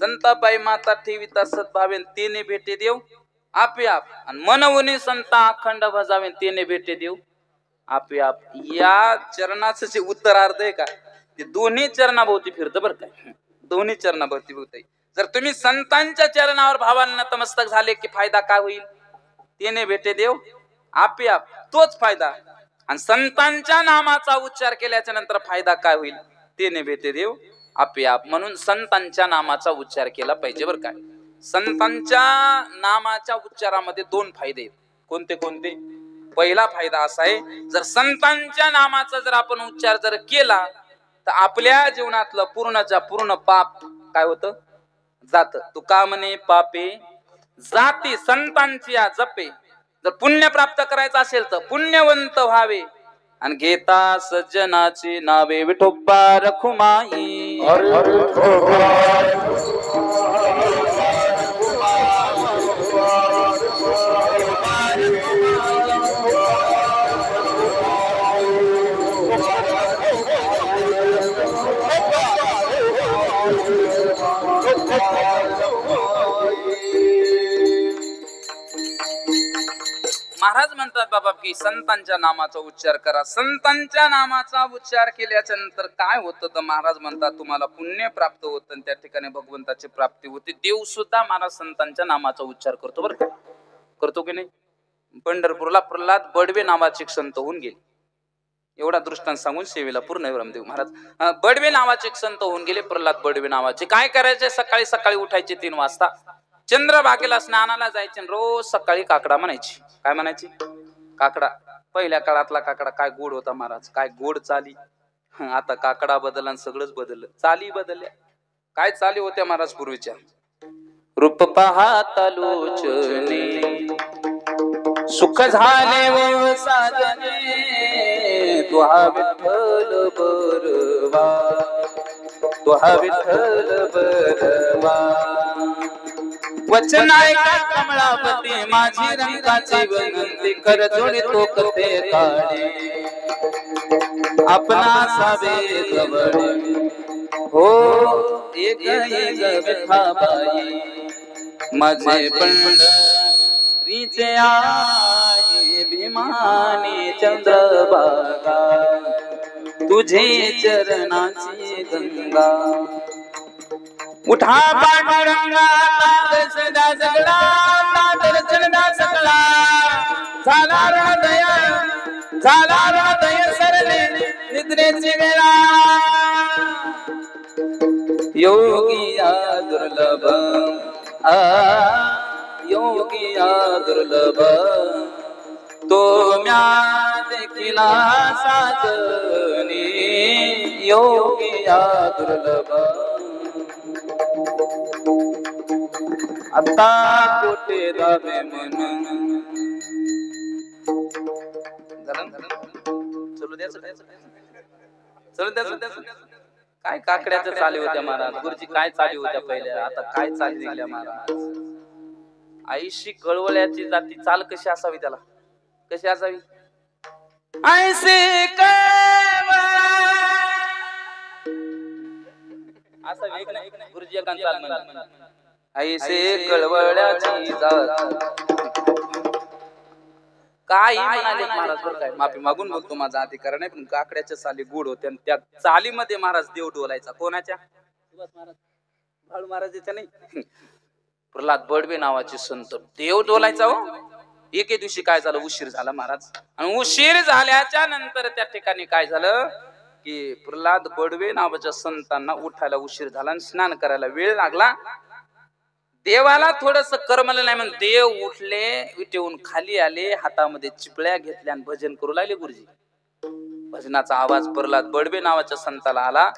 संताबाई माता ठेविता सद्भावेन तेने भेटे देव आपिआप, आणि मनवून संता अखंड भजावेन तेने भेटे देव आपिआप. या चरणाचं जे उत्तरार्ध आहे का, ते दोन्ही चरणाभोवती फिरतं. बरं काय, दोन्ही चरणाभोवती होत. जर तुम्ही संतांच्या चरणावर भावांना नतमस्तक झाले की फायदा काय होईल? तेने भेटे देव आपिआप, तोच फायदा. आणि संतांच्या नामाचा उच्चार केल्याच्या नंतर फायदा काय होईल? तेने भेटे देव आपिआप. म्हणून संतांच्या नामाचा उच्चार केला पाहिजे. बरं काय, संतांच्या नामाच्या उच्चारामध्ये दोन फायदे आहेत. कोणते कोणते? पहिला फायदा असा आहे, जर संतांच्या नामाचा जर आपण उच्चार जर केला तर आपल्या जीवनातलं पूर्णच्या पूर्ण पाप काय होतं? जात. तुका म्हणे पापे जाती संतांची या जपे. जर पुण्य प्राप्त करायचं असेल तर पुण्यवंत व्हावे आणि घेता सज्जनाची नावे विठोबा रखुमाई. महाराज म्हणतात बाबा की संतांच्या नामाचा उच्चार करा. संतांच्या नामाचा उच्चार केल्याच्या नंतर काय होतं तर महाराज म्हणतात तुम्हाला पुण्य प्राप्त होतं आणि त्या ठिकाणी भगवंताची प्राप्ती होते. देव सुद्धा महाराज संतांच्या नामाचा उच्चार करतो. बरं का, करतो की नाही? पंढरपूरला प्रल्हाद बडवे नावाचे संत होऊन गेले. एवढा दृष्टांत सांगून सेवेला पूर्ण ब्रह्मदेव महाराज बडवे नावाचे संत होऊन गेले. प्रल्हाद बडवे नावाचे. काय करायचे? सकाळी सकाळी उठायचे 3 वाजता, चंद्रभागेला स्नानाला जायचे, रोज सकाळी काकडा म्हणायची. काय म्हणायची? काकडा. पहिल्या काळातला काकडा काय गोड होता महाराज, काय गोड चाली. आता काकडा बदलला आणि सगळंच बदललं, चाली बदलल्या. काय चाली होत्या महाराज पूर्वीच्या? रूप पाहता लोचने सुख झाले व साजने, तुहा विठ्ठल बरवा, तुहा विठ्ठल बरवा. वचन ऐका कमळापती माझी रंगाची विनंती कर जोडी तो कथे काढे आपणा सावे जवळ हो एक एक विठाबाई माझे पंढरीचे आई भीमानी चंद्रभागा तुझे चरणाची गंगा उठा पांडुरंगा सदा सगळा दर्शनदा सगळा झाला हृदय सरले निद्रेची वेळा योगिया दुर्लभ योगिया दुर्लभ तो म्या देखिला साजनी योगिया दुर्लभ आता कोटे दावे मन चलू द्या काय काकड्याचं चालू होत्या महाराज गुरुजी काय चालू होत्या पहिल्या आता काय चालू दिल्या महाराज आईशी कळवळ्याची जाती चाल कशी असावी त्याला कशी असावी ऐसे असा वेग नाही गुरुजी एकांत चाल म्हणा ऐसे कळवळ्याची जात काय म्हणाले महाराज बरं काय माफी मागून बघतो माझा अधिकार नाही पण काकड्याच्या चाली गुड होत्या त्या चालीमध्ये महाराज देव डोलायचा कोणाच्या बाळू महाराजाच्या नाही प्रल्हाद बडवे नावाचे संत देव डोलायचा हो एके दिवशी काय झालं उशीर झाला महाराज आणि उशीर झाल्याच्या नंतर त्या ठिकाणी काय झालं की प्रल्हाद बडवे नावाच्या संतांना उठायला उशीर झाला आणि स्नान करायला वेळ लागला देवाला थोडस करमलं नाही म्हणून देव उठले विटेवून खाली आले हातामध्ये चिपळ्या घेतल्या आणि भजन करू लागले गुरुजी भजनाचा आवाज प्रल्हाद बडवे नावाच्या संताला आला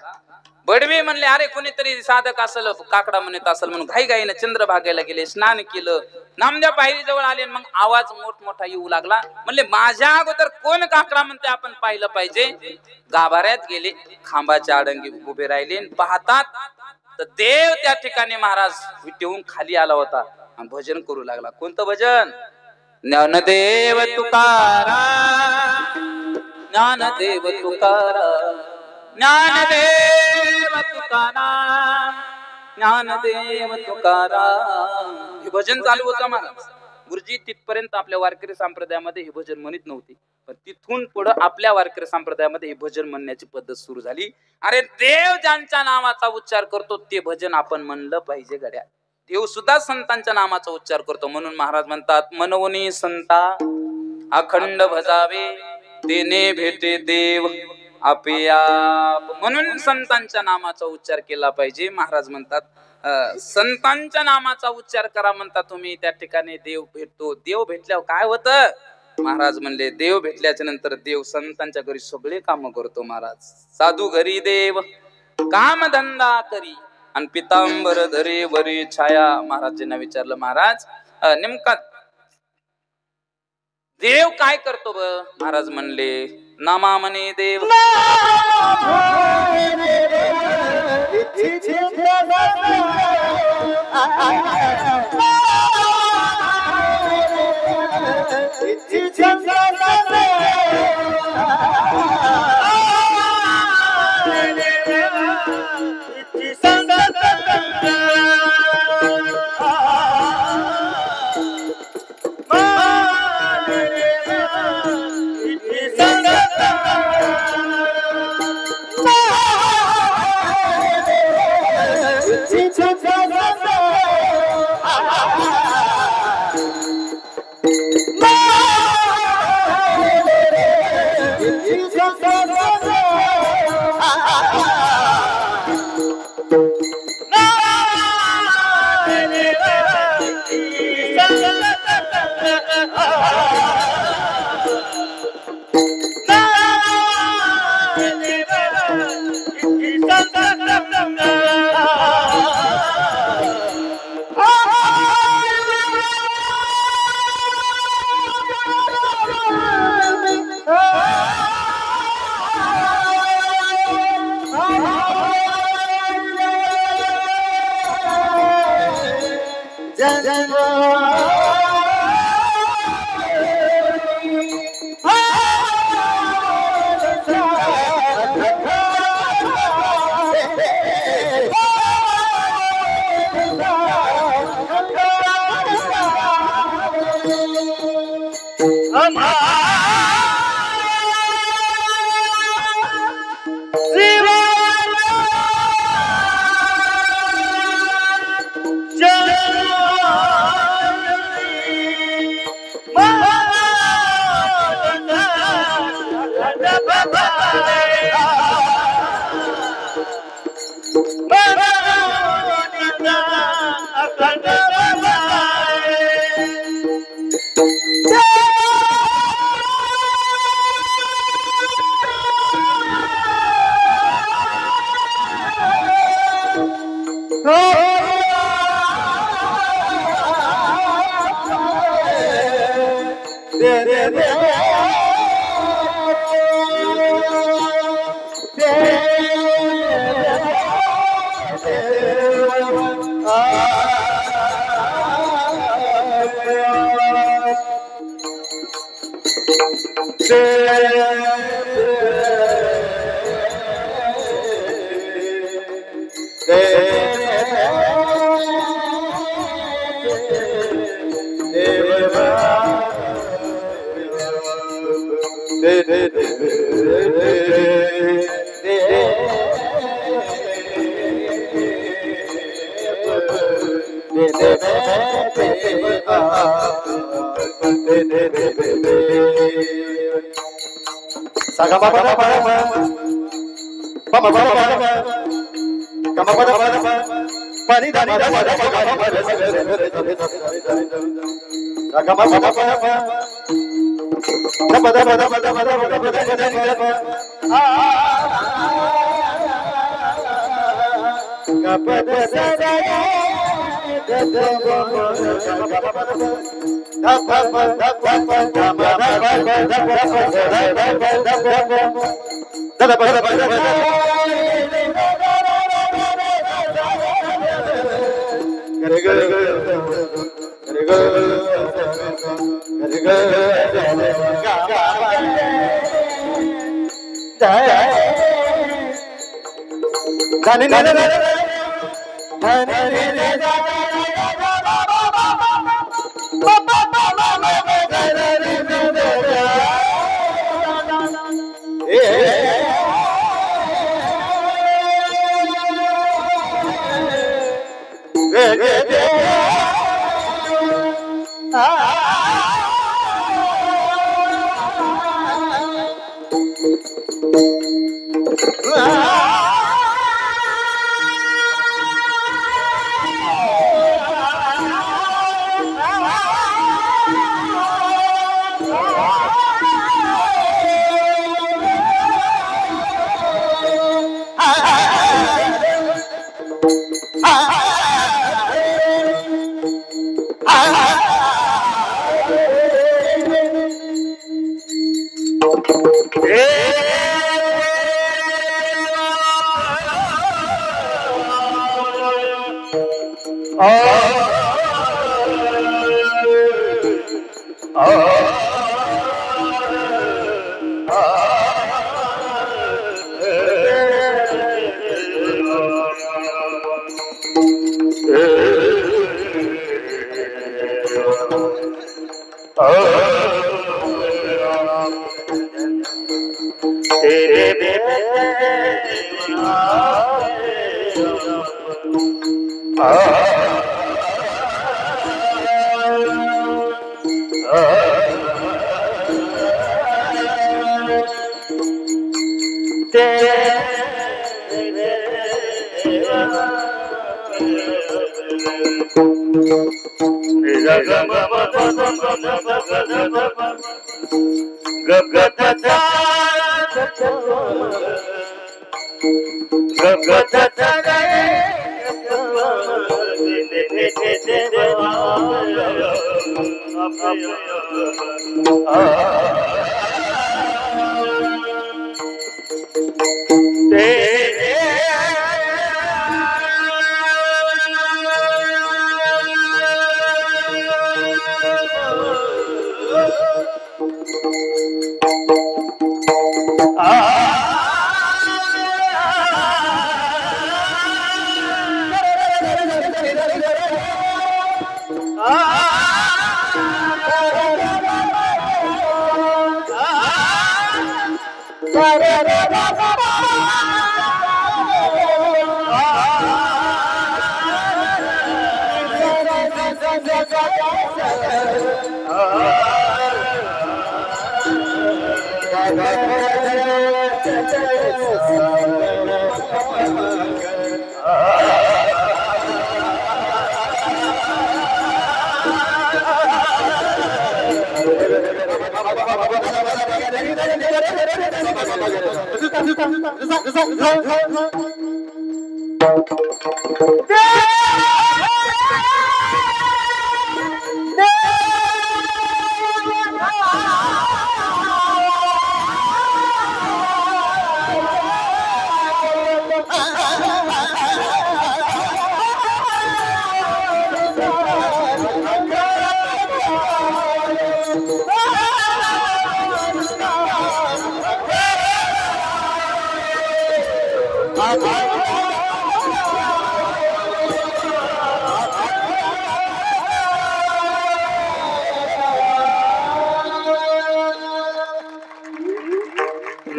बडवे म्हणले अरे कोणीतरी साधक असेल काकडा म्हणत असेल म्हणून घाई घाईनं चंद्रभागेला गेले स्नान केलं नामदेव पायरी जवळ आले मग आवाज मोठमोठा येऊ लागला म्हणले माझ्या अगोदर कोण काकडा म्हणते आपण पाहिलं पाहिजे गाभाऱ्यात गेले खांबाच्या आडंगी उभे राहिले पाहतात तर देव त्या ठिकाणी महाराज विटेवून खाली आला होता आणि भजन करू लागला कोणतं भजन ज्ञानदेव तुकारा ज्ञानदेव तुकारा ज्ञानदेव तुकारा ज्ञानदेव तुकाराम हे भजन चालू होतं महाराज गुरुजी तिथपर्यंत आपल्या वारकरी संप्रदायामध्ये हे भजन म्हणत नव्हते पण तिथून पुढे आपल्या वारकरी संप्रदायामध्ये हे भजन म्हणण्याची पद्धत सुरू झाली अरे देव ज्यांच्या नावाचा उच्चार करतो ते भजन आपण म्हणलं पाहिजे गड्या देव सुद्धा संतांच्या नामाचा उच्चार करतो म्हणून महाराज म्हणतात मनवनी संता अखंड भजावे तेने भेटे देव आपियाप म्हणून संतांच्या नामाचा उच्चार केला पाहिजे महाराज म्हणतात संतांच्या नामाचा उच्चार करा म्हणता तुम्ही त्या ठिकाणी देव भेटतो देव भेटल्यावर काय होतं महाराज म्हणले देव भेटल्याच्या नंतर देव संतांच्या घरी सगळे काम करतो महाराज साधू घरी देव काम धंदा करी आणि पितांबर धरे वरी छाया महाराजांना विचारलं महाराज नेमका देव काय करतो ब महाराज म्हणले नामा म्हणे देव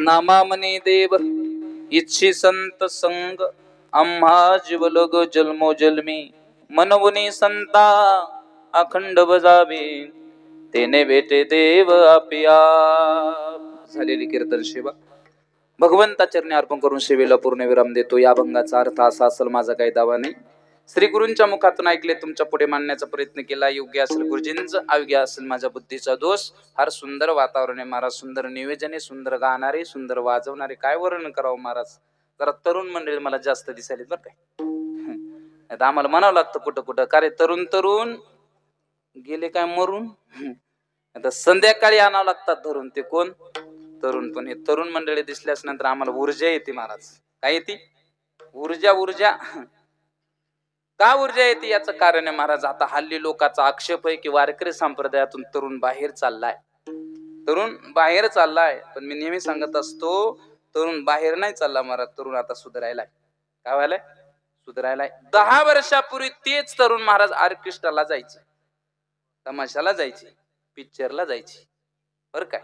नामा मनी देव इच्छी संत संग आम्हा जीवलोग जन्मो जन्मी मनवुनी संता अखंड बजावे तेने भेटे देव आपिया. झालेली कीर्तन सेवा भगवंता चरणी अर्पण करून सेवेला पूर्ण विराम देतो. या भंगाचा अर्थ असा असेल, माझा काही दावा नाही. श्री गुरूंच्या मुखातून ऐकले, तुमच्या पुढे मांडण्याचा प्रयत्न केला. योग्य असेल गुरुजींचं, अयोग्य असेल माझ्या बुद्धीचा दोष. फार सुंदर वातावरण आहे महाराज, सुंदर नियोजने, सुंदर गाणारे, सुंदर वाजवणारे. काय वर्णन करावं महाराज. जरा तरुण मंडळी मला जास्त दिसायला बरं काय. आता आम्हाला म्हणावं लागतं कुठं कुठं, का रे तरुण तरुण गेले काय मरून. आता संध्याकाळी आणावं लागतात धरून. ते कोण तरुण. पण हे तरुण मंडळी दिसल्यास नंतर आम्हाला ऊर्जा येते महाराज. काय येते ऊर्जा. ऊर्जा का ऊर्जा येते याचं कारण आहे महाराज. आता हल्ली लोकांचा आक्षेप आहे की वारकरी संप्रदायातून तरुण बाहेर चाललाय. तरुण बाहेर चाललाय, पण मी नेहमी सांगत असतो तरुण बाहेर नाही चालला महाराज. तरुण आता सुधारायलाय. काय व्हायलाय? सुधारायलाय. 10 वर्षापूर्वी तेच तरुण महाराज ऑर्केस्ट्राला जायचे, तमाशाला जायचे, पिक्चरला जायचे बर काय.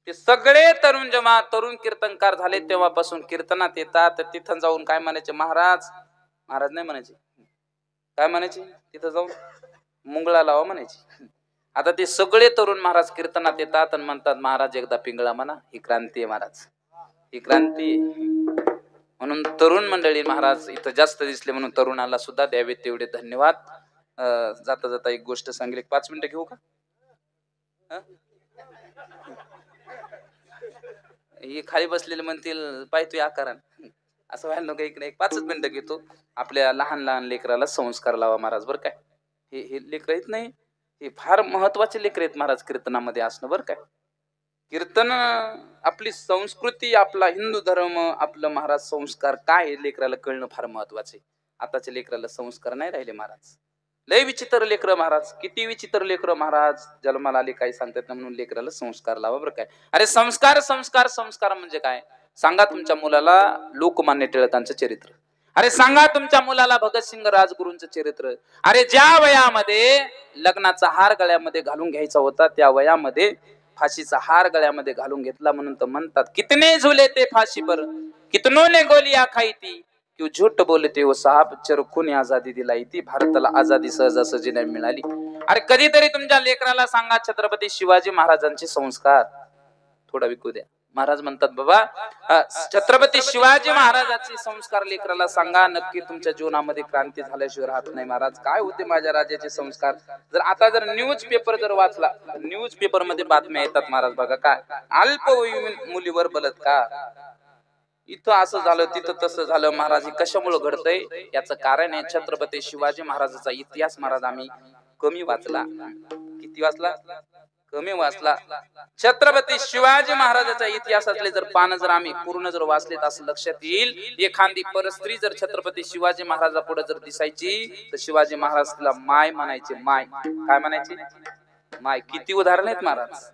ते सगळे तरुण जेव्हा तरुण कीर्तनकार झाले तेव्हापासून कीर्तनात येतात, तर तिथं जाऊन काय म्हणायचे महाराज. महाराज नाही म्हणायचे, काय म्हणायचे तिथं जाऊन मुंगळा लावा म्हणायचे. आता ते सगळे तरुण महाराज कीर्तनात येतात आणि म्हणतात महाराज एकदा पिंगळा म्हणा. ही क्रांती आहे महाराज, ही क्रांती. म्हणून तरुण मंडळी महाराज इथं जास्त दिसले, म्हणून तरुणाला सुद्धा द्यावे तेवढे धन्यवाद. जाता जाता एक गोष्ट सांगेल, 5 मिनिटं घेऊ का. हे खाली बसलेले म्हणतील पाहतोय आकारान, असं व्हायला नको. इकडे एक 5 मिनिटं घेतो. आपल्या लहान लहान लेकराला संस्कार लावा महाराज बर काय. हे लेकर आहेत नाही, हे फार महत्वाचे लेकर आहेत महाराज कीर्तनामध्ये असणं बर काय. कीर्तन आपली संस्कृती, आपला हिंदू धर्म, आपलं महाराज संस्कार काय हे लेकराला कळणं फार महत्वाचे. आताच्या लेकराला संस्कार नाही राहिले महाराज. लय विचित्र लेकर महाराज, किती विचित्र लेकर महाराज. जन्माला आले काही सांगतात ना, म्हणून लेकराला संस्कार लावा बरं काय. अरे संस्कार संस्कार संस्कार म्हणजे काय. सांगा तुमच्या मुलाला लोकमान्य टिळकांचं चरित्र. अरे सांगा तुमच्या मुलाला भगतसिंग राजगुरूंचं चरित्र. अरे ज्या वयामध्ये लग्नाचा हार गळ्यामध्ये घालून घ्यायचा होता, त्या वयामध्ये फाशीचा हार गळ्यामध्ये घालून घेतला. म्हणून तर म्हणतात कितने झुले ते फाशी पर, कितनों ने गोलियां खाई थी, क्यों झूठ बोलते हो साहब, चरखूने आजादी दिलाई ती, भारताला आजादी सहजासहजी नाही मिळाली. अरे कधीतरी तुमच्या लेकराला सांगा छत्रपती शिवाजी महाराजांचे संस्कार थोडा विकू द्या. महाराज म्हणतात बाबा छत्रपती शिवाजी महाराजांचे संस्कार लेकराला सांगा, नक्की तुमच्या जीवनामध्ये क्रांती झाल्याशिवाय राहत नाही महाराज. काय होते माझ्या राजाचे संस्कार. जर आता जर न्यूज पेपर जर वाचला, न्यूज पेपर मध्ये बातम्या येतात महाराज बघा काय, अल्पवयीन मुलीवर बलात्कार, इथं असं झालं तिथं तसं झालं. महाराज हे कशामुळे घडतंय याचं कारण आहे छत्रपती शिवाजी महाराजांचा इतिहास महाराज आम्ही कमी वाचला. किती वाचला? कमी वाचला. छत्रपती शिवाजी महाराजांच्या इतिहासातले जर पानं जर आम्ही पूर्ण जर वाचलेत असं लक्षात येईल. एखादी परस्त्री जर छत्रपती शिवाजी महाराजा पुढे जर दिसायची तर शिवाजी महाराज तिला माय म्हणायचे. माय काय म्हणायचे? माय. किती उदाहरण आहेत महाराज.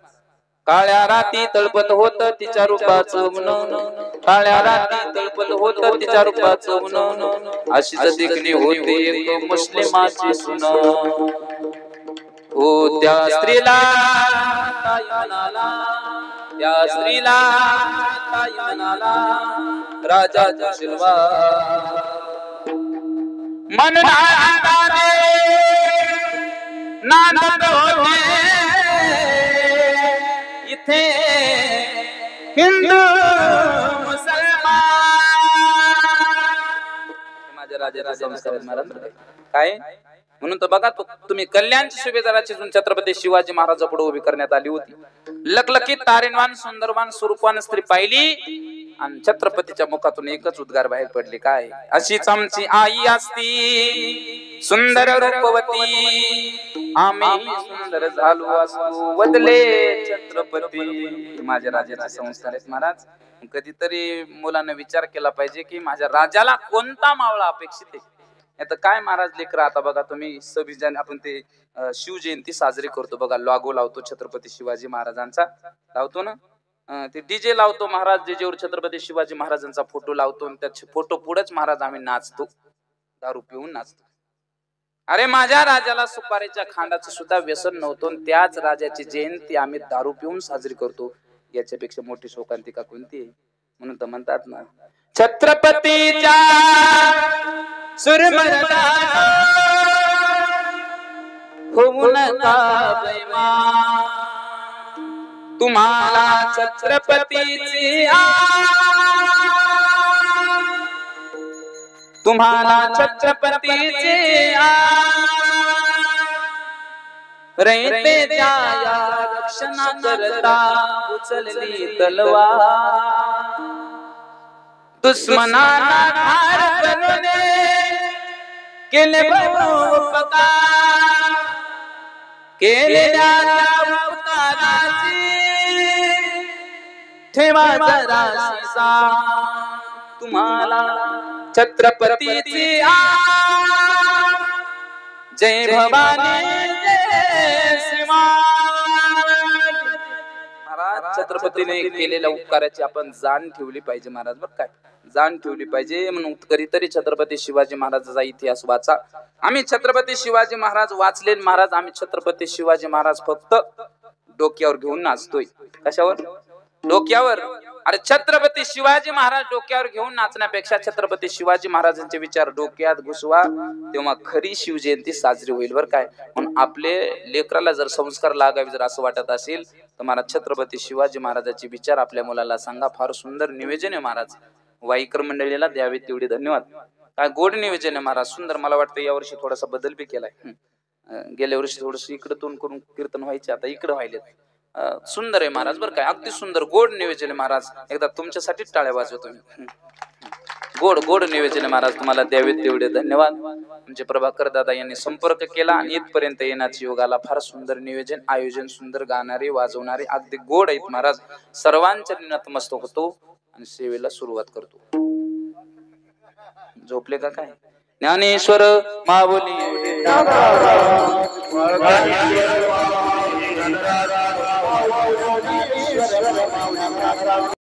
काळ्या राती तळपत होत तिच्या रूपाचं मन, काळ्या राती तळपत होत तिच्या रूपाचं मन, अशीच देखणी होते एक मुस्लिमाची सुन. हो त्या स्त्रीला, त्या स्त्रीला आणता इंधनाला राजाचा शिलवा मन नांदारे नांदत होते इथे हिंदू मुसलमान माझ्या राजाचा संस्कार महाराज काय म्हणून तर बघा तुम्ही कल्याणची सुभेदाराची जून छत्रपती शिवाजी महाराज पुढे उभी करण्यात आली होती. लखलखीत तारेनवान सुंदरवान स्वरूपवान स्त्री पाहिली आणि छत्रपतीच्या मुखातून एकच उद्गार बाहेर पडले काय अशीच आमची आई असती सुंदर रूपवती आम्ही सुंदर झालो असतो वदले छत्रपती. माझ्या राजाचे संस्कार आहेत महाराज. कधीतरी मुलांना विचार केला पाहिजे की माझ्या राजाला कोणता मावळा अपेक्षित आहे. आता काय महाराज लेकरं आता बघा तुम्ही 26 जानेवारी आपण ते शिवजयंती साजरी करतो बघा लॉगो लावतो छत्रपती शिवाजी महाराजांचा लावतो ना ते डीजे लावतो महाराज डीजेवर छत्रपती शिवाजी महाराजांचा फोटो लावतो आणि त्या फोटो पुढेच महाराज आम्ही नाचतो दारू पिऊन नाचतो. अरे माझ्या राजाला सुपारीच्या खांडाचं सुद्धा व्यसन नव्हतं त्याच राजाची जयंती आम्ही दारू पिऊन साजरी करतो. याच्यापेक्षा मोठी शोकांतिका कोणती आहे. म्हणून तर म्हणतात ना छत्रपतीच्या सुरमरदा होऊ नका बेईमान तुम्हाला छत्रपतीची तुम्हाला छत्रपतीची रयते त्या रक्षणा करता उचलली तलवार दुश्मनाला ठार करून केले उपकार केलेल्या उपकाराची ठेवा जराशीसा तुम्हाला छत्रपतीची जय भवानी जय शिवाजी. महाराज छत्रपतीने केलेल्या उपकाराची आपण जाण ठेवली पाहिजे महाराज. बरं काय जाण ठेवली पाहिजे. म्हणून कधीतरी छत्रपती शिवाजी महाराजांचा इतिहास वाचा. आम्ही छत्रपती शिवाजी महाराज वाचले महाराज. आम्ही छत्रपती शिवाजी महाराज फक्त डोक्यावर घेऊन नाचतोय. कशावर डोक्यावर. अरे छत्रपती शिवाजी महाराज डोक्यावर घेऊन नाचण्यापेक्षा छत्रपती शिवाजी महाराजांचे विचार डोक्यात घुसवा तेव्हा खरी शिवजयंती साजरी होईल. बरं काय. म्हणून आपले लेकराला जर संस्कार लागावे जर असं वाटत असेल तर महाराज छत्रपती शिवाजी महाराजांचे विचार आपल्या मुलाला सांगा. फार सुंदर निवेदन आहे महाराज. वाईकर मंडळीला द्यावे तेवढे धन्यवाद. काय गोड निवेदन आहे महाराज. सुंदर. मला वाटतं यावर्षी थोडासा बदल बी केलाय. गेल्या वर्षी थोडस इकडे तोंड करून कीर्तन व्हायचे आता इकडे व्हायले. सुंदर आहे महाराज. बरं काय अगदी सुंदर गोड निवेदन आहे महाराज. एकदा तुमच्यासाठीच टाळ्या वाजवतो मी. गोड गोड निवेदन आहे महाराज. तुम्हाला द्यावे तेवढे धन्यवाद. म्हणजे प्रभाकर दादा यांनी संपर्क केला आणि इथपर्यंत येण्याच्या योगाला. फार सुंदर नियोजन आयोजन सुंदर गाणारे वाजवणारे अगदी गोड आहेत महाराज. सर्वांच्या नतमस्तक होतो आणि सेवेला सुरुवात करतो. झोपले का काय. ज्ञानेश्वर माऊली